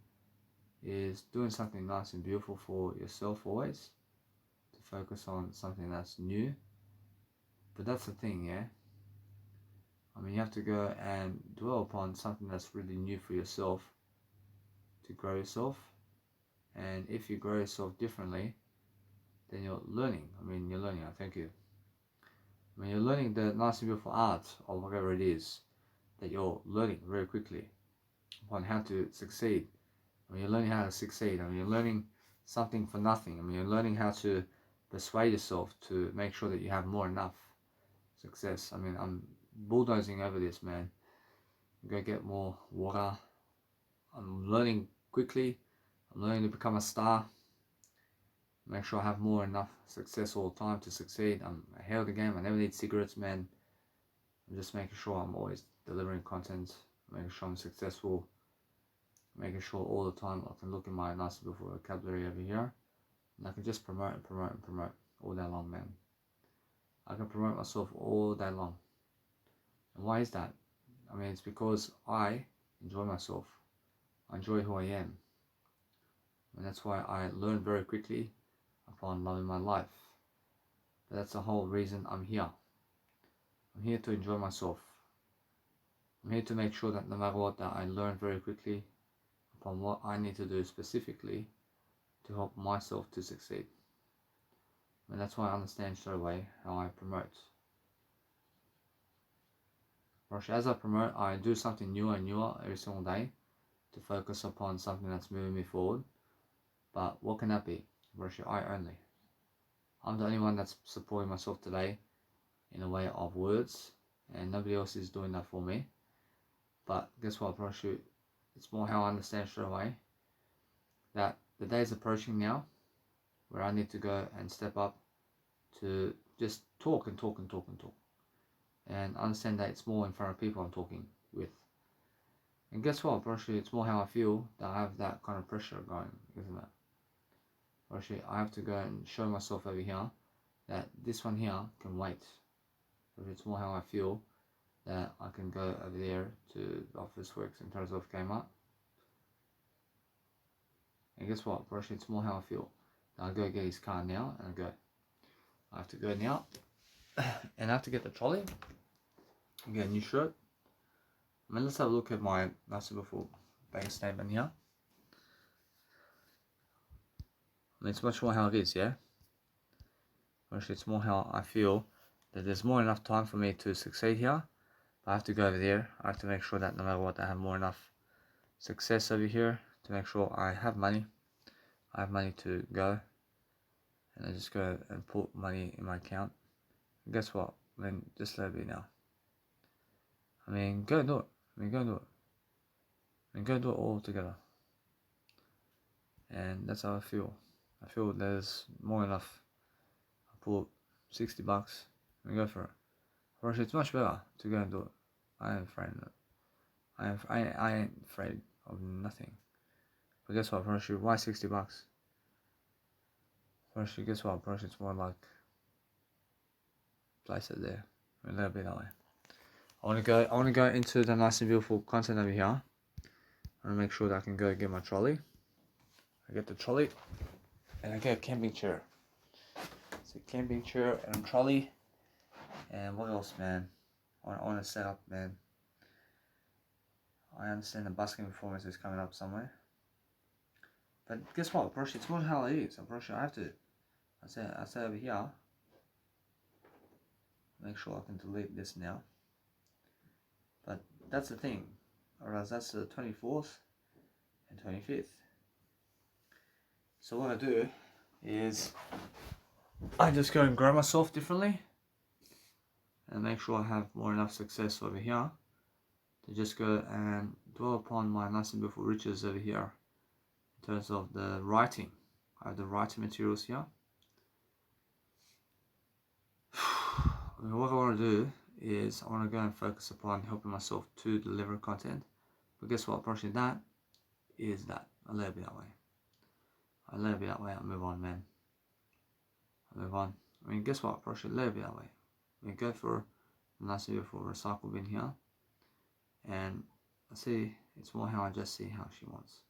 is doing something nice and beautiful for yourself always. To focus on something that's new. But that's the thing, yeah? I mean, you have to go and dwell upon something that's really new for yourself to grow yourself. And if you grow yourself differently, then you're learning. I mean, you're learning. Thank you. I mean, you're learning the nice and beautiful art or whatever it is that you're learning very quickly upon how to succeed. I mean, you're learning how to succeed. I mean, you're learning something for nothing. I mean, you're learning how to persuade yourself to make sure that you have more enough success. I mean, I'm bulldozing over this, man. Go get more water. I'm learning quickly. I'm learning to become a star. Make sure I have more enough success all the time to succeed. I'm ahead of the game. I never need cigarettes, man. I'm just making sure I'm always delivering content, making sure I'm successful, making sure all the time I can look in my nice beautiful vocabulary over here, and I can just promote all day long, man. I can promote myself all day long. And why is that? I mean, it's because I enjoy myself. I enjoy who I am. And that's why I learn very quickly upon loving my life. But that's the whole reason I'm here. I'm here to enjoy myself. I'm here to make sure that no matter what, that I learn very quickly upon what I need to do specifically to help myself to succeed. And that's why I understand straight away how I promote. As I promote, I do something newer and newer every single day to focus upon something that's moving me forward. But what can that be? I only. I'm the only one that's supporting myself today in a way of words, and nobody else is doing that for me. But guess what, Parachute? It's more how I understand straight away that the day is approaching now where I need to go and step up to just talk and talk and talk and talk. And understand that it's more in front of people I'm talking with. And guess what, Parachute? It's more how I feel that I have that kind of pressure going, isn't it? Actually, I have to go and show myself over here that this one here can wait. But it's more how I feel that I can go over there to the office works in terms of Kmart. And guess what? Actually, it's more how I feel. That I go get his car now and I go. I have to go now and I have to get the trolley and get a new shirt. I mean, let's have a look at my nice beautiful bank statement here. I mean, it's much more how it is, yeah? Actually, it's more how I feel that there's more enough time for me to succeed here. But I have to go over there. I have to make sure that no matter what, I have more enough success over here to make sure I have money. I have money to go. And I just go and put money in my account. And guess what? I mean, just let it be now. I mean, go do it. Go do it. Go do it all together. And that's how I feel. I feel there's more than enough. I put $60 and go for it. Or actually, it's much better to go and do it. I ain't afraid of it. I ain't afraid of nothing. But guess what, Parachute? Why $60? Parachute, guess what? Parachute's more like place it there. A little bit that way. I wanna go into the nice and beautiful content over here. I wanna make sure that I can go get my trolley. I get the trolley and I get a camping chair. It's a camping chair and a trolley. And what else, man? I wanna set up, man. I understand the busking performance is coming up somewhere. But guess what, Brush, it's not how it is. Brush, I have to. I say over here. Make sure I can delete this now. But that's the thing. Or else that's the 24th and 25th. So what I do is I just go and grow myself differently and make sure I have more enough success over here to just go and dwell upon my nice and beautiful riches over here in terms of the writing. I have the writing materials here. What I want to do is I want to go and focus upon helping myself to deliver content. But guess what? Approaching that is that. I let it be that way. I let it be that way. I move on, man. I move on. I mean, guess what? Approaching let it be that way. I mean, go for a nice beautiful recycle bin here. And I see it's more how I just see how she wants.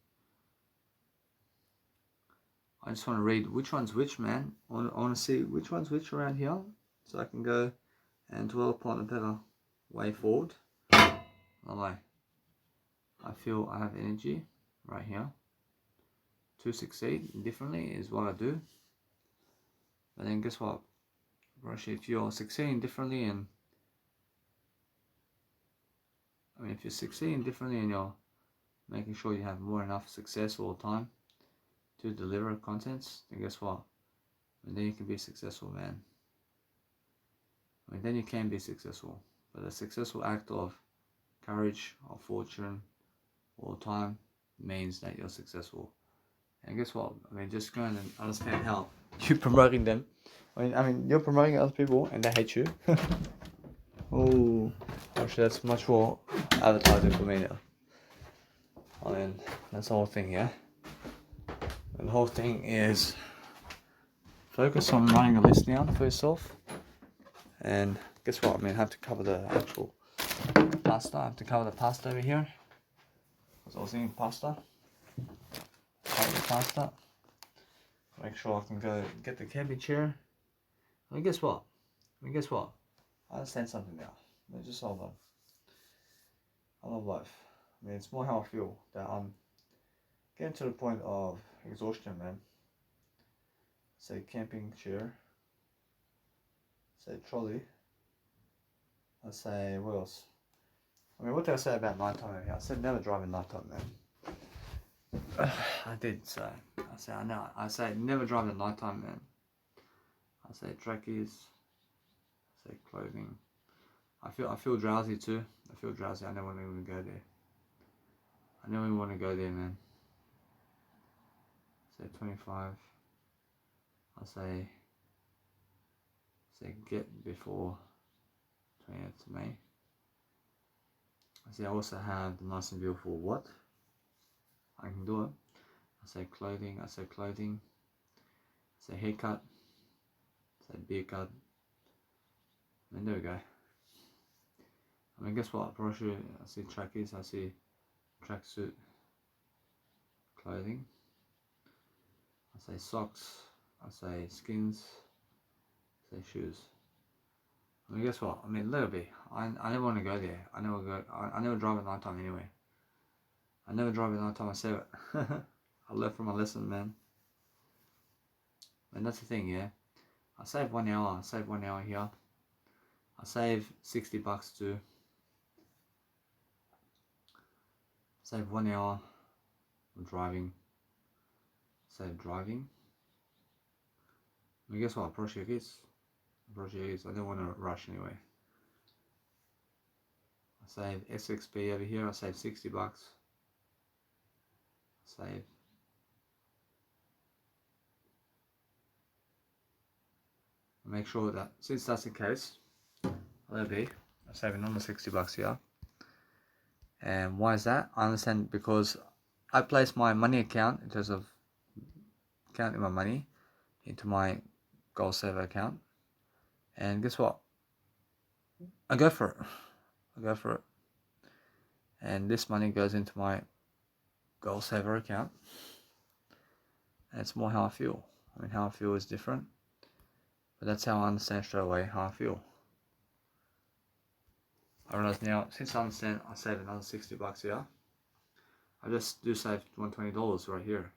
I just want to read which one's which, man. I want to see which one's which around here so I can go and dwell upon a better way forward. I feel I have energy right here to succeed differently is what I do. But then guess what? Actually, if you're succeeding differently and if you're succeeding differently and you're making sure you have more enough success all the time to deliver contents, then guess what? And then you can be successful, man. Then you can be successful. But a successful act of courage or fortune all the time means that you're successful. And guess what? Just go and understand how you're promoting them. You're promoting other people and they hate you. Oh, actually, that's much more advertising for me now. That's the whole thing, yeah? And the whole thing is focus on writing a list down for yourself. And guess what? I have to cover the actual pasta. I have to cover the pasta over here. Because I was eating pasta. Cover the pasta. Make sure I can go get the camping chair. Guess what? I understand something now. Just hold on. I love life. It's more how I feel that I'm getting to the point of exhaustion, man. Say camping chair. Say trolley. I say what else? What did I say about nighttime over here? I said never drive at nighttime, man. I did say. I say never drive at nighttime, man. I say trackies. I say clothing. I feel drowsy too. I feel drowsy. I never even go there. I never even want to go there, man. Say 25. I say get before 20th of May. I also have the nice and beautiful what? I can do it. I say clothing. I say haircut. I say beard cut. And there we go. Guess what? Parachute. I see trackies. I see tracksuit clothing. I say socks. I say skins. I Say shoes. I mean, guess what? I mean, let it be. I never want to go there. I never drive at night time anyway. I never drive at night time. I save it. I learned from my lesson, man. And that's the thing, yeah. I save 1 hour. I save 1 hour here. I save $60 too. Save 1 hour of driving. Save driving. I mean, guess what? Project is. I don't want to rush anyway. I save SXP over here. I save $60. Save. Make sure that since that's the case, let it be. I save another $60 here. And why is that? I understand because I place my money account in terms of counting my money into my Goal Saver account. And guess what? I go for it. And this money goes into my Goal Saver account. And it's more how I feel. I mean, how I feel is different. But that's how I understand straight away how I feel. I realize now, since I understand, I save another $60 here. I just do save $120 right here.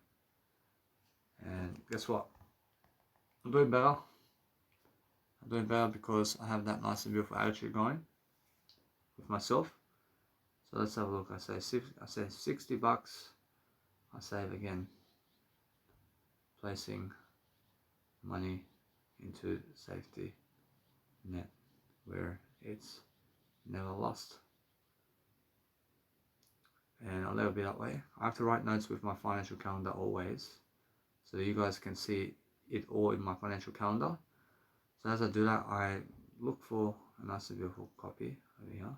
And guess what? I'm doing better. I'm doing better because I have that nice and beautiful attitude going with myself. So let's have a look. I save $60. I save again, placing money into safety net where it's never lost. And I'll let it be that way. I have to write notes with my financial calendar always, so you guys can see it all in my financial calendar. So as I do that, I look for a nice and beautiful copy over here.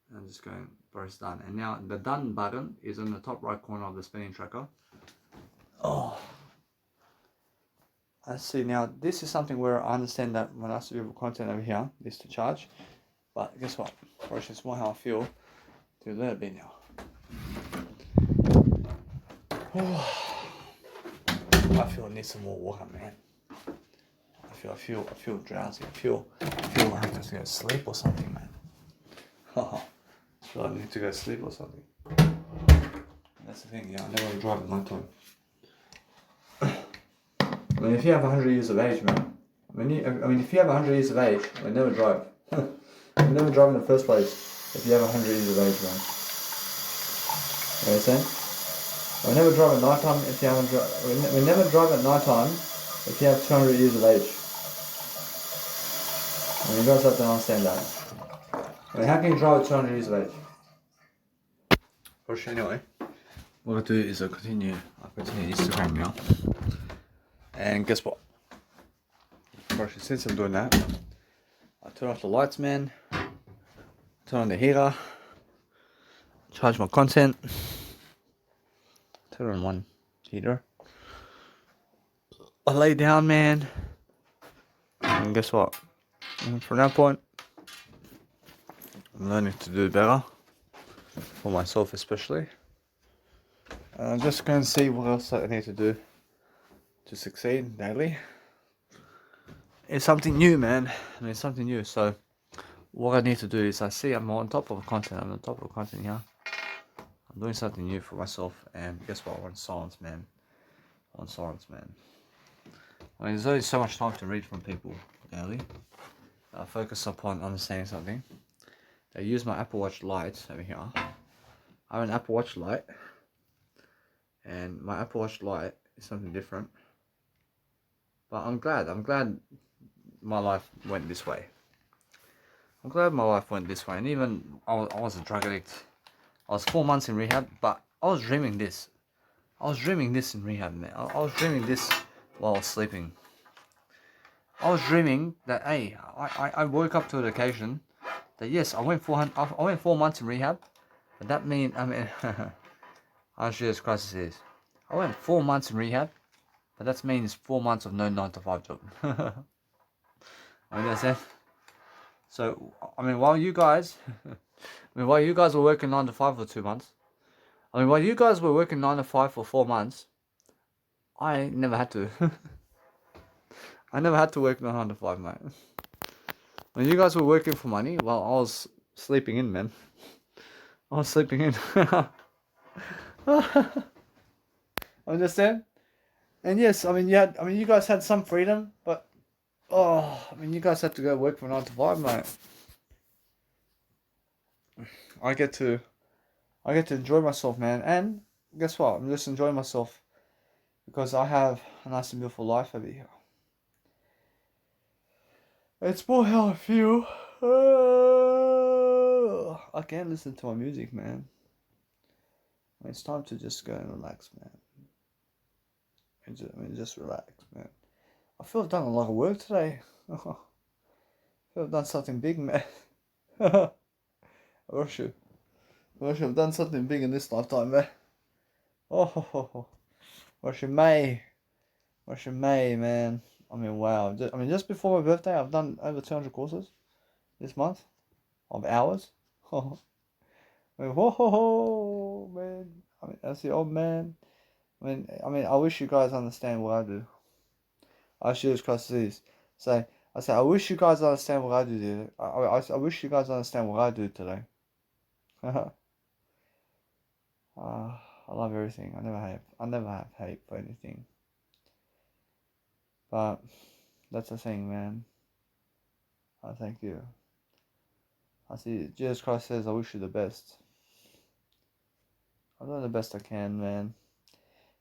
And I'm just going press done. And now the done button is on the top right corner of the spending tracker. Oh, I see. Now this is something where I understand that my nice and beautiful content over here is to charge. But guess what? First, it's more how I feel to let it be now. I feel I need some more water, man. I feel drowsy. I feel like I have to go to sleep or something, man. I feel like I need to go to sleep or something. That's the thing, yeah. I never want to drive at night time. I mean, if you have 100 years of age, man. I mean, if you have 100 years of age, I never drive. I never drive in the first place if you have 100 years of age, man. You know what I'm saying? I never drive at night time if you haven't we never drive at night time if you have 200 years of age. I mean, you guys have to understand that. I mean, how can you drive at 200 years of age? Push anyway. What I do is I continue Instagram now. And guess what? First, since I'm doing that, I turn off the lights, man. Turn on the heater. Charge my content. Turn on one heater. I lay down, man. And guess what? And from that point, I'm learning to do better. For myself especially. I'm just going to see what else I need to do to succeed daily. It's something new, man. I mean, it's something new. So what I need to do is I see I'm on top of content. I'm on top of content here. I'm doing something new for myself. And guess what? I want silence, man. I want silence, man. I mean, there's only so much time to read from people daily. I focus upon understanding something. I use my Apple Watch Lite over here. I have an Apple Watch Lite. And my Apple Watch Lite is something different. But I'm glad my life went this way. I'm glad my life went this way. And even I was a drug addict. I was 4 months in rehab, but I was dreaming this. I was dreaming this in rehab, man. I was dreaming this while I was sleeping. I was dreaming that, hey, I woke up to an occasion that yes, I went 4 months in rehab, but that means, how serious crisis is. I went 4 months in rehab, but that means 4 months of no 9-to-5 job. I mean, that's it. So, I mean, while you guys were working 9-to-5 for 2 months, while you guys were working 9-to-5 for 4 months, I never had to. I never had to work 9 to 5, mate. When you guys were working for money, well, I was sleeping in, man. I was sleeping in. Understand? And yes, I mean, you guys had some freedom, but you guys had to go work for 9 to 5, mate. I get to enjoy myself, man. And guess what? I'm just enjoying myself because I have a nice and beautiful life over here. It's more how I feel. I can't listen to my music, man. It's time to just go and relax, man. Just relax, man. I feel I've done a lot of work today. I feel I've done something big, man. I wish I've done something big in this lifetime, man. Wish it may, man. I mean, wow. Just before my birthday, I've done over 200 courses this month of hours. Whoa, man. That's the old man. I wish you guys understand what I do. I should just cross these. I say, I wish you guys understand what I do today. I wish you guys understand what I do today. I love everything. I never have hate for anything. But that's the thing, man. I thank you. I see Jesus Christ says I wish you the best. I'm doing the best I can, man.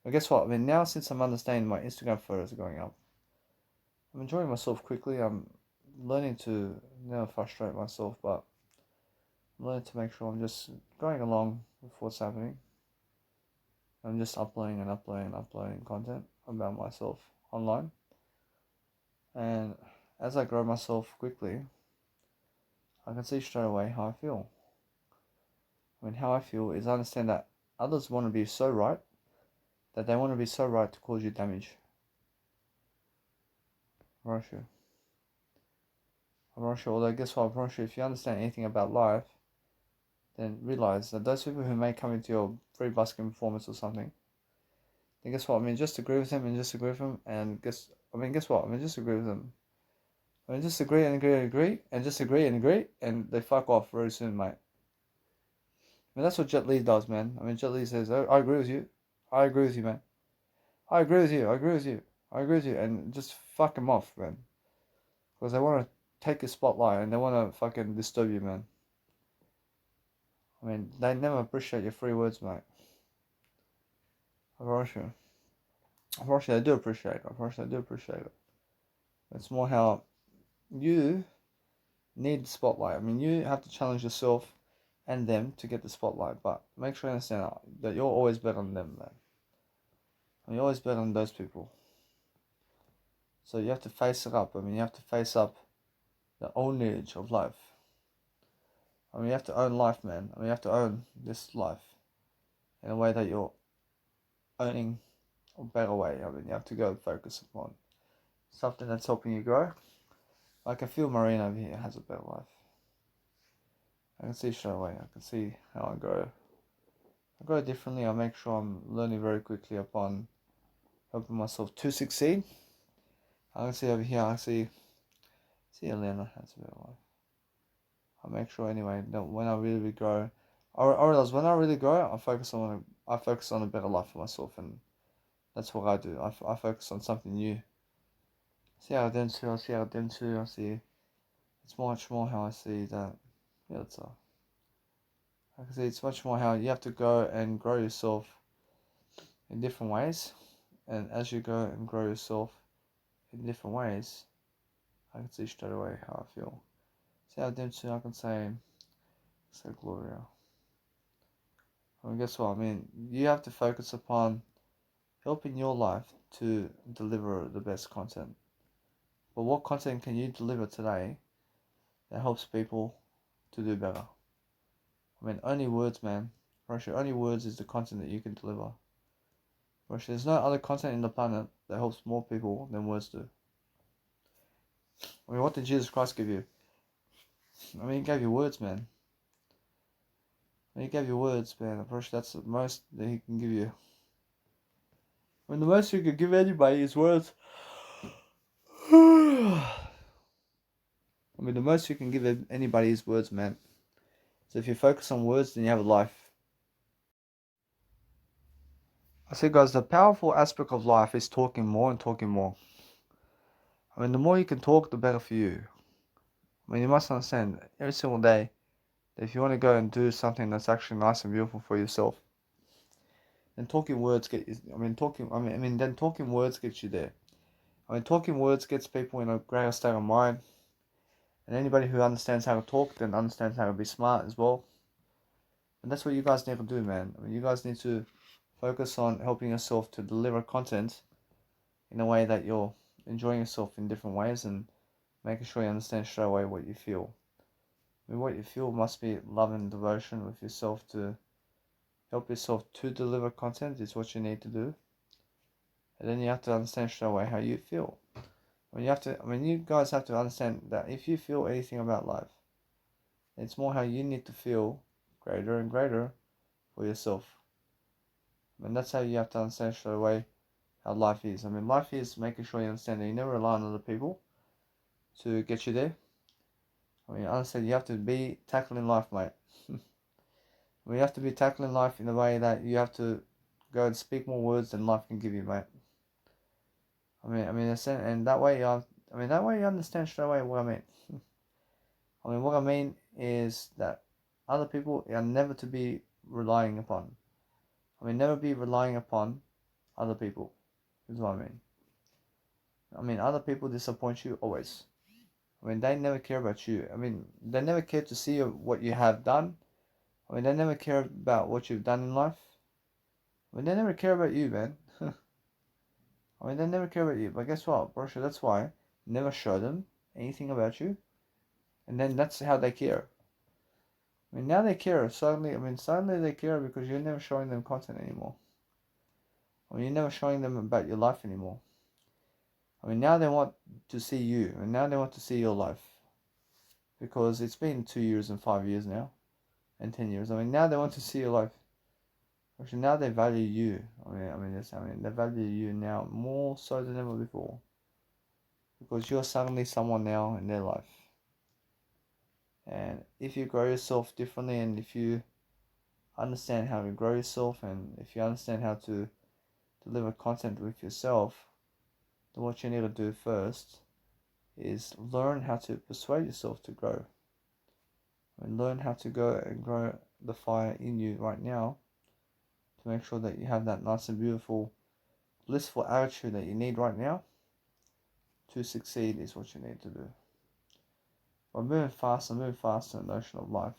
But guess what? Now since I'm understanding my Instagram photos are going up, I'm enjoying myself quickly. I'm learning to never frustrate myself, but I'm learning to make sure I'm just going along with what's happening. I'm just uploading content about myself online. And as I grow myself quickly, I can see straight away how I feel. How I feel is I understand that others want to be so right that they want to be so right to cause you damage. I'm not sure. Although guess what? I'm not sure if you understand anything about life, then realize that those people who may come into your free busking performance or something, then guess what? Just agree with them and just agree with them and guess what? Just agree with them. Just agree and agree and just agree and agree and they fuck off very soon, mate. That's what Jet Li does, man. Jet Li says, oh, I agree with you. I agree with you, man. I agree with you. I agree with you. I agree with you. And just fuck him off, man. Because they want to take your spotlight and they want to fucking disturb you, man. They never appreciate your free words, mate. Unfortunately, I do appreciate it. It's more how you need the spotlight. You have to challenge yourself and them to get the spotlight, but make sure you understand that you're always better than them, man. You're always better than those people. So you have to face it up. You have to face up the ownage of life. You have to own life, man. You have to own this life in a way that you're owning a better way. You have to go focus upon something that's helping you grow. I can feel Marine over here has a better life. I can see straight away. I can see how I grow. I grow differently. I make sure I'm learning very quickly upon helping myself to succeed. I can see over here. I see Elena has a better life. I make sure anyway that when I really grow, I realize when I really grow, I focus on a better life for myself, and that's what I do. I focus on something new. I see how them too. I see it's much more how I see that. Yeah, that's all. I can see it's much more how you have to go and grow yourself in different ways, and as you go and grow yourself in different ways, I can see straight away how I feel. See how them too. I can say Gloria. Guess what? You have to focus upon helping your life to deliver the best content. But what content can you deliver today that helps people to do better? Only words, man. Russia, only words is the content that you can deliver. Russia, there's no other content in the planet that helps more people than words do. What did Jesus Christ give you? He gave you words, man. He gave you words, man. Russia, that's the most that he can give you. The most you could give anybody is words. I mean, the most you can give anybody is words, man. So if you focus on words, then you have a life. I say, guys, the powerful aspect of life is talking more and talking more. I mean, the more you can talk, the better for you. I mean, you must understand every single day that if you want to go and do something that's actually nice and beautiful for yourself, then talking words get. Then talking words gets you there. I mean, talking words gets people in a greater state of mind, and anybody who understands how to talk then understands how to be smart as well. And that's what you guys need to do, man. I mean, you guys need to focus on helping yourself to deliver content in a way that you're enjoying yourself in different ways and making sure you understand straight away what you feel. I mean, what you feel must be love and devotion with yourself to help yourself to deliver content is what you need to do. And then you have to understand straight away how you feel. You guys have to understand that if you feel anything about life, it's more how you need to feel greater and greater for yourself. And that's how you have to understand straight away how life is. I mean, life is making sure you understand that you never rely on other people to get you there. I mean, understand you have to be tackling life, mate. You have to be tackling life in a way that you have to go and speak more words than life can give you, mate. And that way you understand straight away what I mean. What I mean is that other people are never to be relying upon. Never be relying upon other people. Is what I mean. Other people disappoint you always. They never care about you. They never care to see what you have done. They never care about what you've done in life. They never care about you, man. They never care about you. But guess what, bro? That's why never show them anything about you. And then that's how they care. Now they care. Suddenly they care because you're never showing them content anymore. You're never showing them about your life anymore. Now they want to see you. And now they want to see your life. Because it's been 2 years and 5 years now. And 10 years. Now they want to see your life. Actually, now they value you. They value you now more so than ever before. Because you're suddenly someone now in their life. And if you grow yourself differently, and if you understand how to grow yourself, and if you understand how to deliver content with yourself, then what you need to do first is learn how to persuade yourself to grow. Learn how to go and grow the fire in you right now to make sure that you have that nice and beautiful, blissful attitude that you need right now to succeed is what you need to do. I'm moving fast in the notion of life.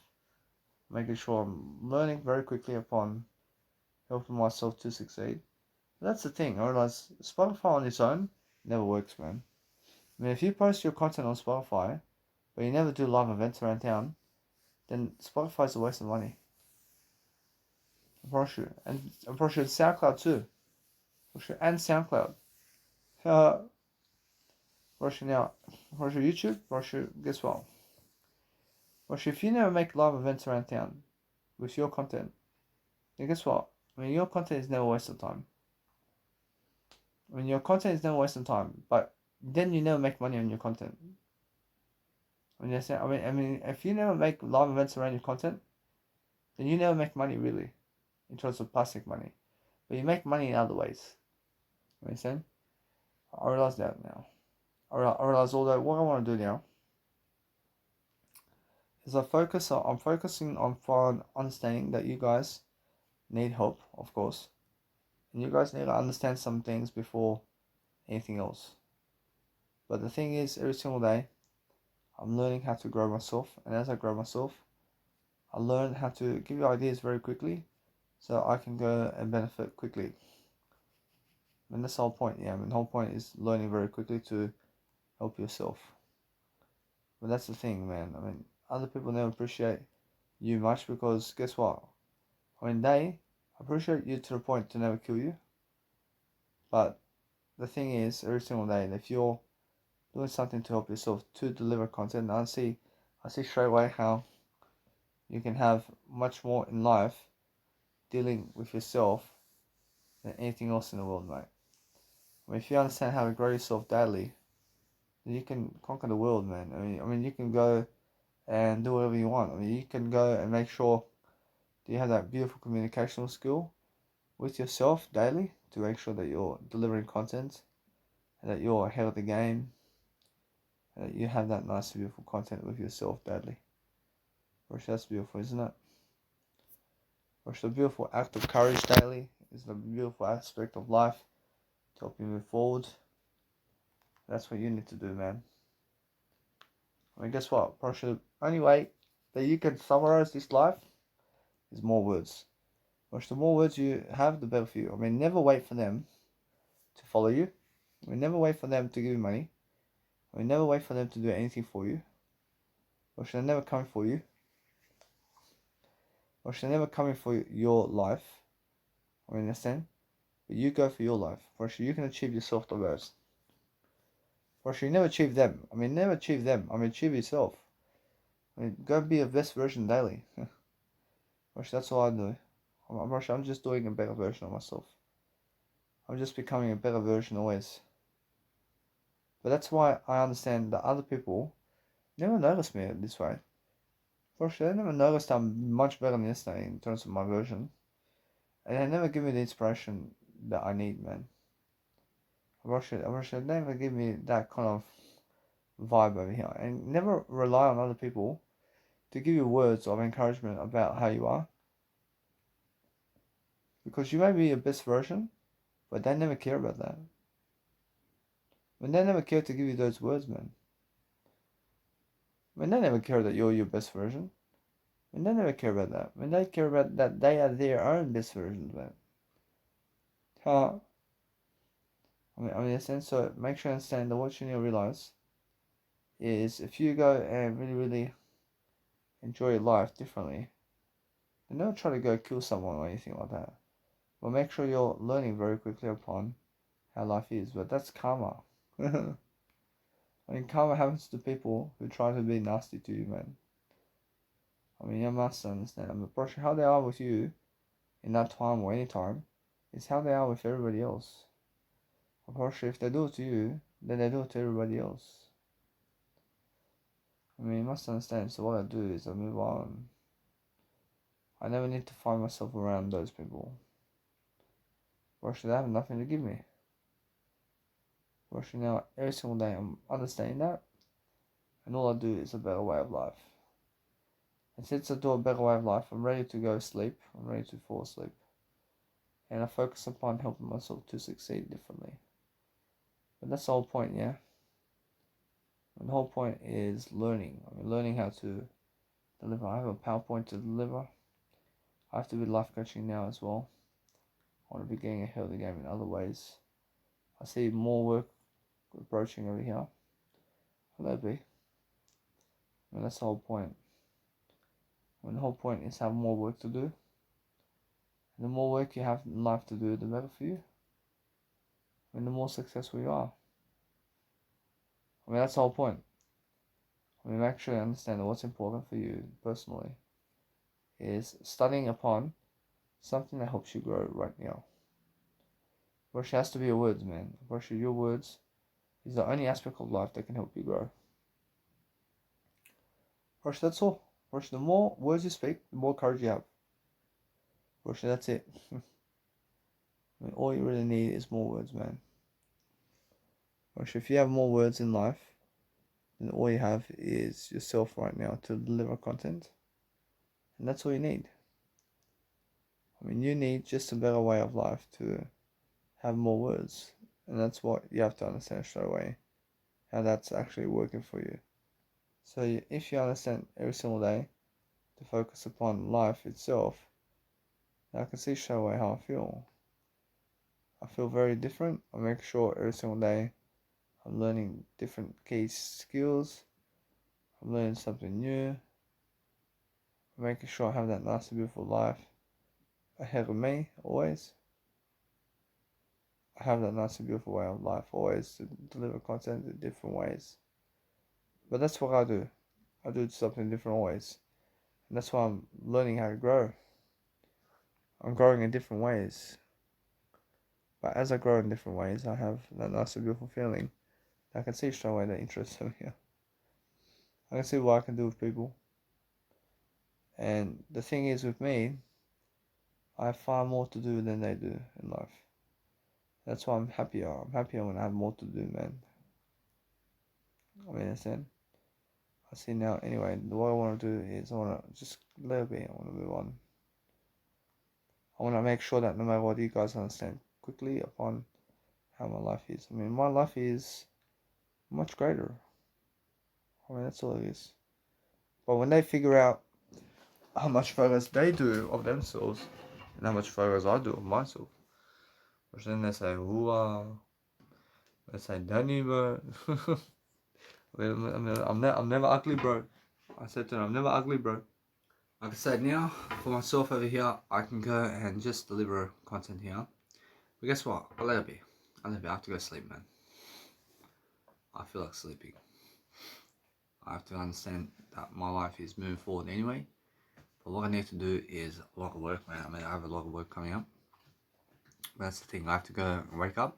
Making sure I'm learning very quickly upon helping myself to succeed. But that's the thing, I realize Spotify on its own never works, man. If you post your content on Spotify, but you never do live events around town, then Spotify's a waste of money. I'm pretty sure. And I'm pretty sure SoundCloud too. For sure. And SoundCloud. Russia now. Russia YouTube. Russia, guess what? Russia, if you never make live events around town with your content, then guess what? Your content is never wasted time. Your content is never wasting time, but then you never make money on your content. If you never make live events around your content, then you never make money really, in terms of plastic money. But you make money in other ways. You understand? I realize that now. I realize although what I want to do now is I'm focusing on understanding that you guys need help, of course. And you guys need to understand some things before anything else. But the thing is, every single day, I'm learning how to grow myself. And as I grow myself, I learn how to give you ideas very quickly so I can go and benefit quickly. That's the whole point. The whole point is learning very quickly to help yourself. But that's the thing, man. Other people never appreciate you much because guess what? They appreciate you to the point to never kill you. But the thing is, every single day, if you're doing something to help yourself to deliver content, I see straight away how you can have much more in life dealing with yourself than anything else in the world, mate. If you understand how to grow yourself daily, you can conquer the world, man. I mean, you can go and do whatever you want. I mean, you can go and make sure that you have that beautiful communicational skill with yourself daily to make sure that you're delivering content, and that you're ahead of the game, and that you have that nice, beautiful content with yourself daily. Which that's beautiful, isn't it? Which the beautiful act of courage daily is the beautiful aspect of life to help you move forward. That's what you need to do, man. I mean, guess what? Probably the only way that you can summarize this life is more words. Which the more words you have, the better for you. I mean, never wait for them to follow you. I mean, never wait for them to give you money. I mean, never wait for them to do anything for you. Or should they never come for you? Or should they never come for your life? I mean, understand? But you go for your life. For sure, you can achieve yourself the best. For sure, you never achieve them. I mean, never achieve them. I mean, achieve yourself. I mean, go be your best version daily. For sure, that's all I do. I'm just doing a better version of myself. I'm just becoming a better version always. But that's why I understand that other people never notice me this way. For sure, they never noticed I'm much better than yesterday in terms of my version. And they never give me the inspiration that I need, man. Russia never give me that kind of vibe over here. And never rely on other people to give you words of encouragement about how you are. Because you may be your best version, but they never care about that. And they never care to give you those words, man. I mean, they never care that you're your best version. And they never care about that. I mean, they care about that they are their own best versions, man. Huh? So make sure you understand that what you need to realize is if you go and really, really enjoy your life differently, then don't try to go kill someone or anything like that. But make sure you're learning very quickly upon how life is. But that's karma. I mean, karma happens to people who try to be nasty to you, man. I mean, you must understand. I mean, how they are with you in that time or any time is how they are with everybody else. Of course, if they do it to you, then they do it to everybody else. I mean, you must understand. So what I do is I move on. I never need to find myself around those people. Or should they have nothing to give me? Or should now every single day I'm understanding that, and all I do is a better way of life. And since I do a better way of life, I'm ready to go sleep. I'm ready to fall asleep. And I focus upon helping myself to succeed differently. But that's the whole point, yeah? And the whole point is learning. I mean, learning how to deliver. I have a PowerPoint to deliver. I have to be life coaching now as well. I want to be getting ahead of the game in other ways. I see more work approaching over here. Will that be? I mean, that's the whole point. I mean, the whole point is have more work to do. And the more work you have in life to do, the better for you. And the more successful you are. I mean, that's the whole point. I mean, make sure you understand that what's important for you personally is studying upon something that helps you grow right now. Which has to be your words, man. Which your words is the only aspect of life that can help you grow. Which that's all. Which the more words you speak, the more courage you have. Which that's it. I mean, all you really need is more words, man. Which if you have more words in life, then all you have is yourself right now to deliver content. And that's all you need. I mean, you need just a better way of life to have more words. And that's what you have to understand straight away. How that's actually working for you. So if you understand every single day to focus upon life itself, I can see straight away how I feel. I feel very different. I make sure every single day I'm learning different key skills. I'm learning something new. I'm making sure I have that nice and beautiful life ahead of me always. I have that nice and beautiful way of life always to deliver content in different ways. But that's what I do. I do something different always. And that's why I'm learning how to grow. I'm growing in different ways. But as I grow in different ways, I have that nice and beautiful feeling I can see straight away the interest over here. I can see what I can do with people. And the thing is with me, I have far more to do than they do in life. That's why I'm happier. I'm happier when I have more to do, man. I mean, understand? I see now, anyway, what I want to do is I want to just let it be. I want to move on. I want to make sure that no matter what, you guys understand quickly upon how my life is. I mean, my life is much greater. I mean, that's all it is. But when they figure out how much focus they do of themselves and how much focus I do of myself, which then they say, ooh, they say, Danny, bro. I'm never ugly, bro. I said to them, I'm never ugly, bro. Like I said, now for myself over here, I can go and just deliver content here. But guess what? I'll let it be. I have to go sleep, man. I feel like sleeping. I have to understand that my life is moving forward anyway. But what I need to do is a lot of work, man. I mean, I have a lot of work coming up. But that's the thing. I have to go and wake up.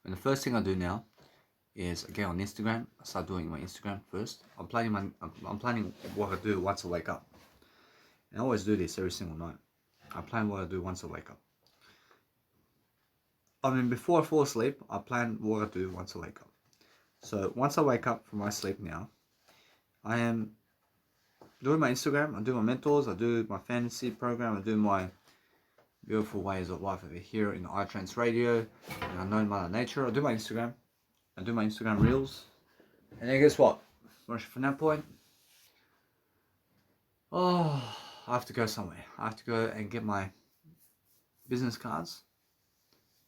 And the first thing I do now is I get on Instagram. I start doing my Instagram first. I'm planning what I do once I wake up. And I always do this every single night. I plan what I do once I wake up. I mean, before I fall asleep, I plan what I do once I wake up. So once I wake up from my sleep now, I am doing my Instagram, I do my mentors, I do my fantasy program, I do my beautiful ways of life over here in iTrans Radio, and I know Mother Nature. I do my Instagram, I do my Instagram reels, and then guess what? From that point, I have to go somewhere. I have to go and get my business cards.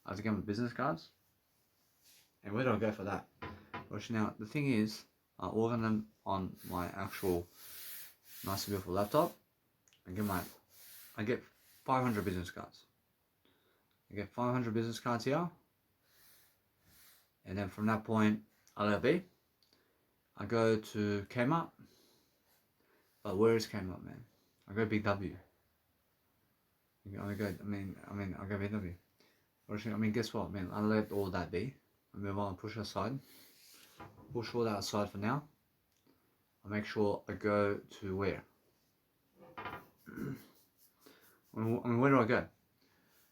I have to get my business cards. And where do I go for that? Now, the thing is, I order them on my actual nice and beautiful laptop. I get 500 business cards. I get 500 business cards here. And then from that point, I let it be. I go to Kmart. But where is Kmart, man? I go Big W. I go Big W. I mean, guess what, man? I let all that be. I move on, push aside. Push all that aside for now. I make sure I go to where? I mean, where do I go? I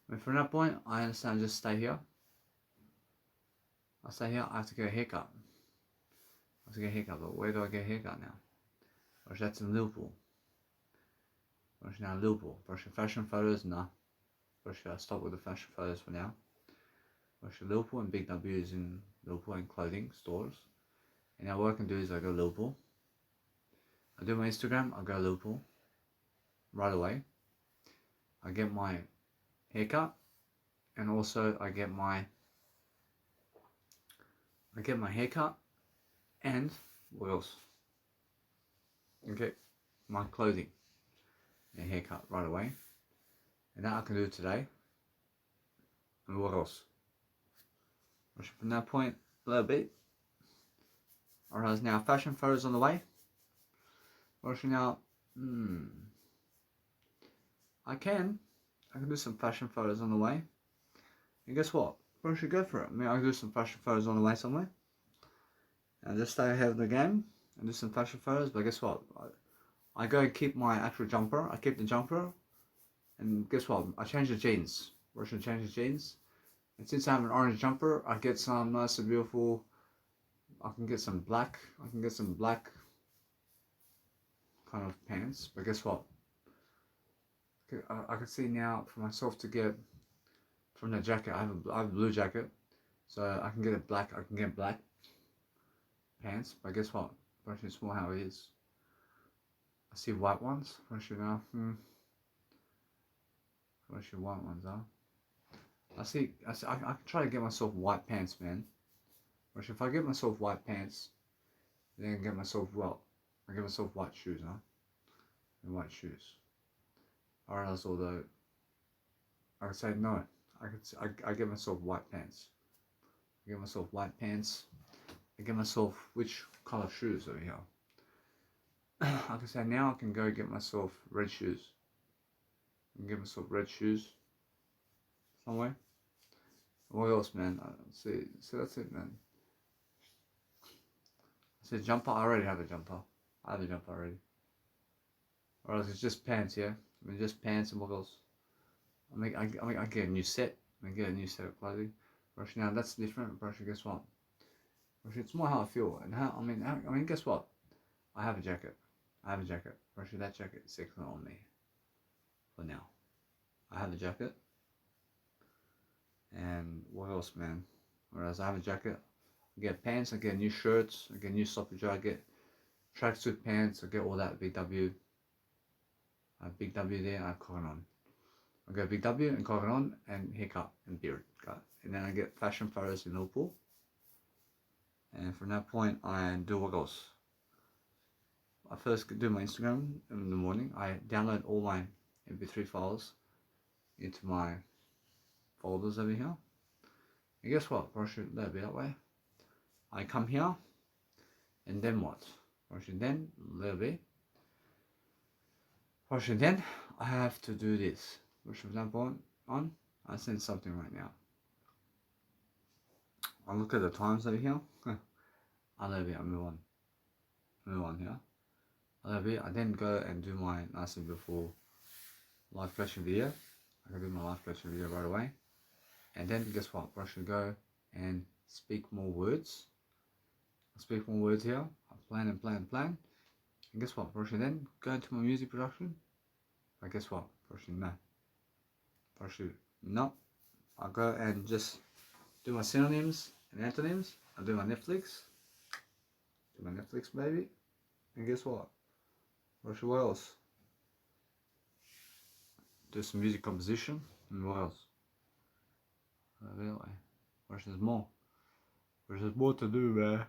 mean, from that point, I understand just stay here. I stay here, I have to get a haircut. But where do I get a haircut now? Or that's in Liverpool. Or now Liverpool. Brushing fashion photos, nah. Or should I stop with the fashion photos for now? Or should Liverpool and Big W is in Liverpool and clothing stores. And now what I can do is I go Liverpool. I do my Instagram, I go Liverpool. Right away. I get my haircut. And also I get my haircut. And what else? Okay, my clothing and haircut right away. And that I can do today. And what else? From that point, a little bit. Alright, now fashion photos on the way. Now, I can do some fashion photos on the way. And guess what? I should go for it. I mean, I can do some fashion photos on the way somewhere. And just stay ahead of the game and do some fashion photos. But guess what? I go keep my actual jumper. I keep the jumper. And guess what? I change the jeans. Or should I change the jeans? And since I have an orange jumper, I get some nice and beautiful. I can get some black. Kind of pants. But guess what? I can see now for myself to get from the jacket. I have a blue jacket, so I can get black pants. But guess what? Very small how it is. I see white ones. Very now. Very white ones are. I can try to get myself white pants, man. Or if I get myself white pants, then I get myself white shoes, huh? And white shoes. Or else, although I could say no, I get myself white pants. I get myself white pants. I get myself which color shoes over here. I can say now I can go get myself red shoes. I can get myself red shoes somewhere. What else, man? See, that's it, man. said jumper. I already have a jumper. I have a jumper already. Or else it's just pants, yeah? I mean, just pants and what else? I get a new set. I get a new set of clothing. Brush now, that's different. Brush, guess what? Brush, it's more how I feel. And how, I mean, guess what? I have a jacket. I have a jacket. Brush, that jacket is excellent on me. For now. I have a jacket. And what else, man? Whereas I have a jacket. I get pants, I get new shirts, I get new sloppy joe, I get tracksuit pants, I get all that Big W. I have Big W there, I have cotton on. I go Big W and cotton on and haircut and beard cut. And then I get fashion photos in Liverpool. And from that point I do what else? I first do my Instagram in the morning. I download all my MP3 files into my folders over here. And guess what? Brush it a little bit that way. I come here, and then what? Brush it then a little bit. Brush it then. I have to do this. Brush from that point on. I send something right now. I look at the times over here. I love it. I move on. Move on here. I love it. I then go and do my nice and beautiful live collection video. I can do my live collection video right away. And then guess what? Brush and go and speak more words. I speak more words here. I plan and plan and plan. And guess what? Brush and then go into my music production. But guess what? Brush and no. Brush it no. I go and just do my synonyms and antonyms. I do my Netflix. Do my Netflix, baby. And guess what? Brush what else? Do some music composition. And what else? Where's there's more? Where's there's more to do, man?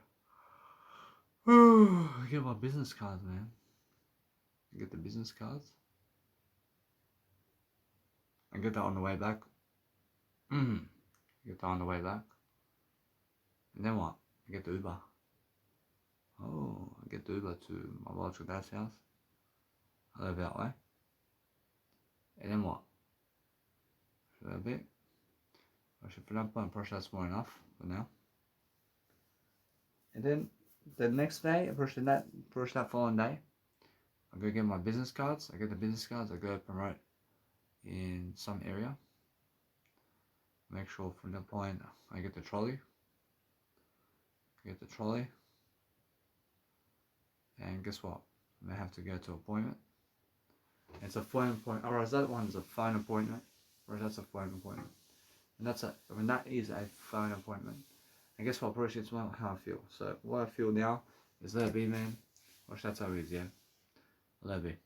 I get my business cards, man. I get the business cards. I get that on the way back. Get that on the way back. And then what? I get the Uber. Oh, I get the Uber to my biological dad's house. I live that way. And then what? A bit. I should put up and brush that's more enough for now. And then the next day, I brush that following day. I go get my business cards. I get the business cards. I go promote in some area. Make sure from that point I get the trolley. And guess what? I have to go to appointment. It's a phone appointment. Or that one's a phone appointment. Or that's a phone appointment. And that is a phone appointment. And guess what? Brush, it's how I feel. So what I feel now is let it be, man. Brush, that's how it is, yeah. Let it be.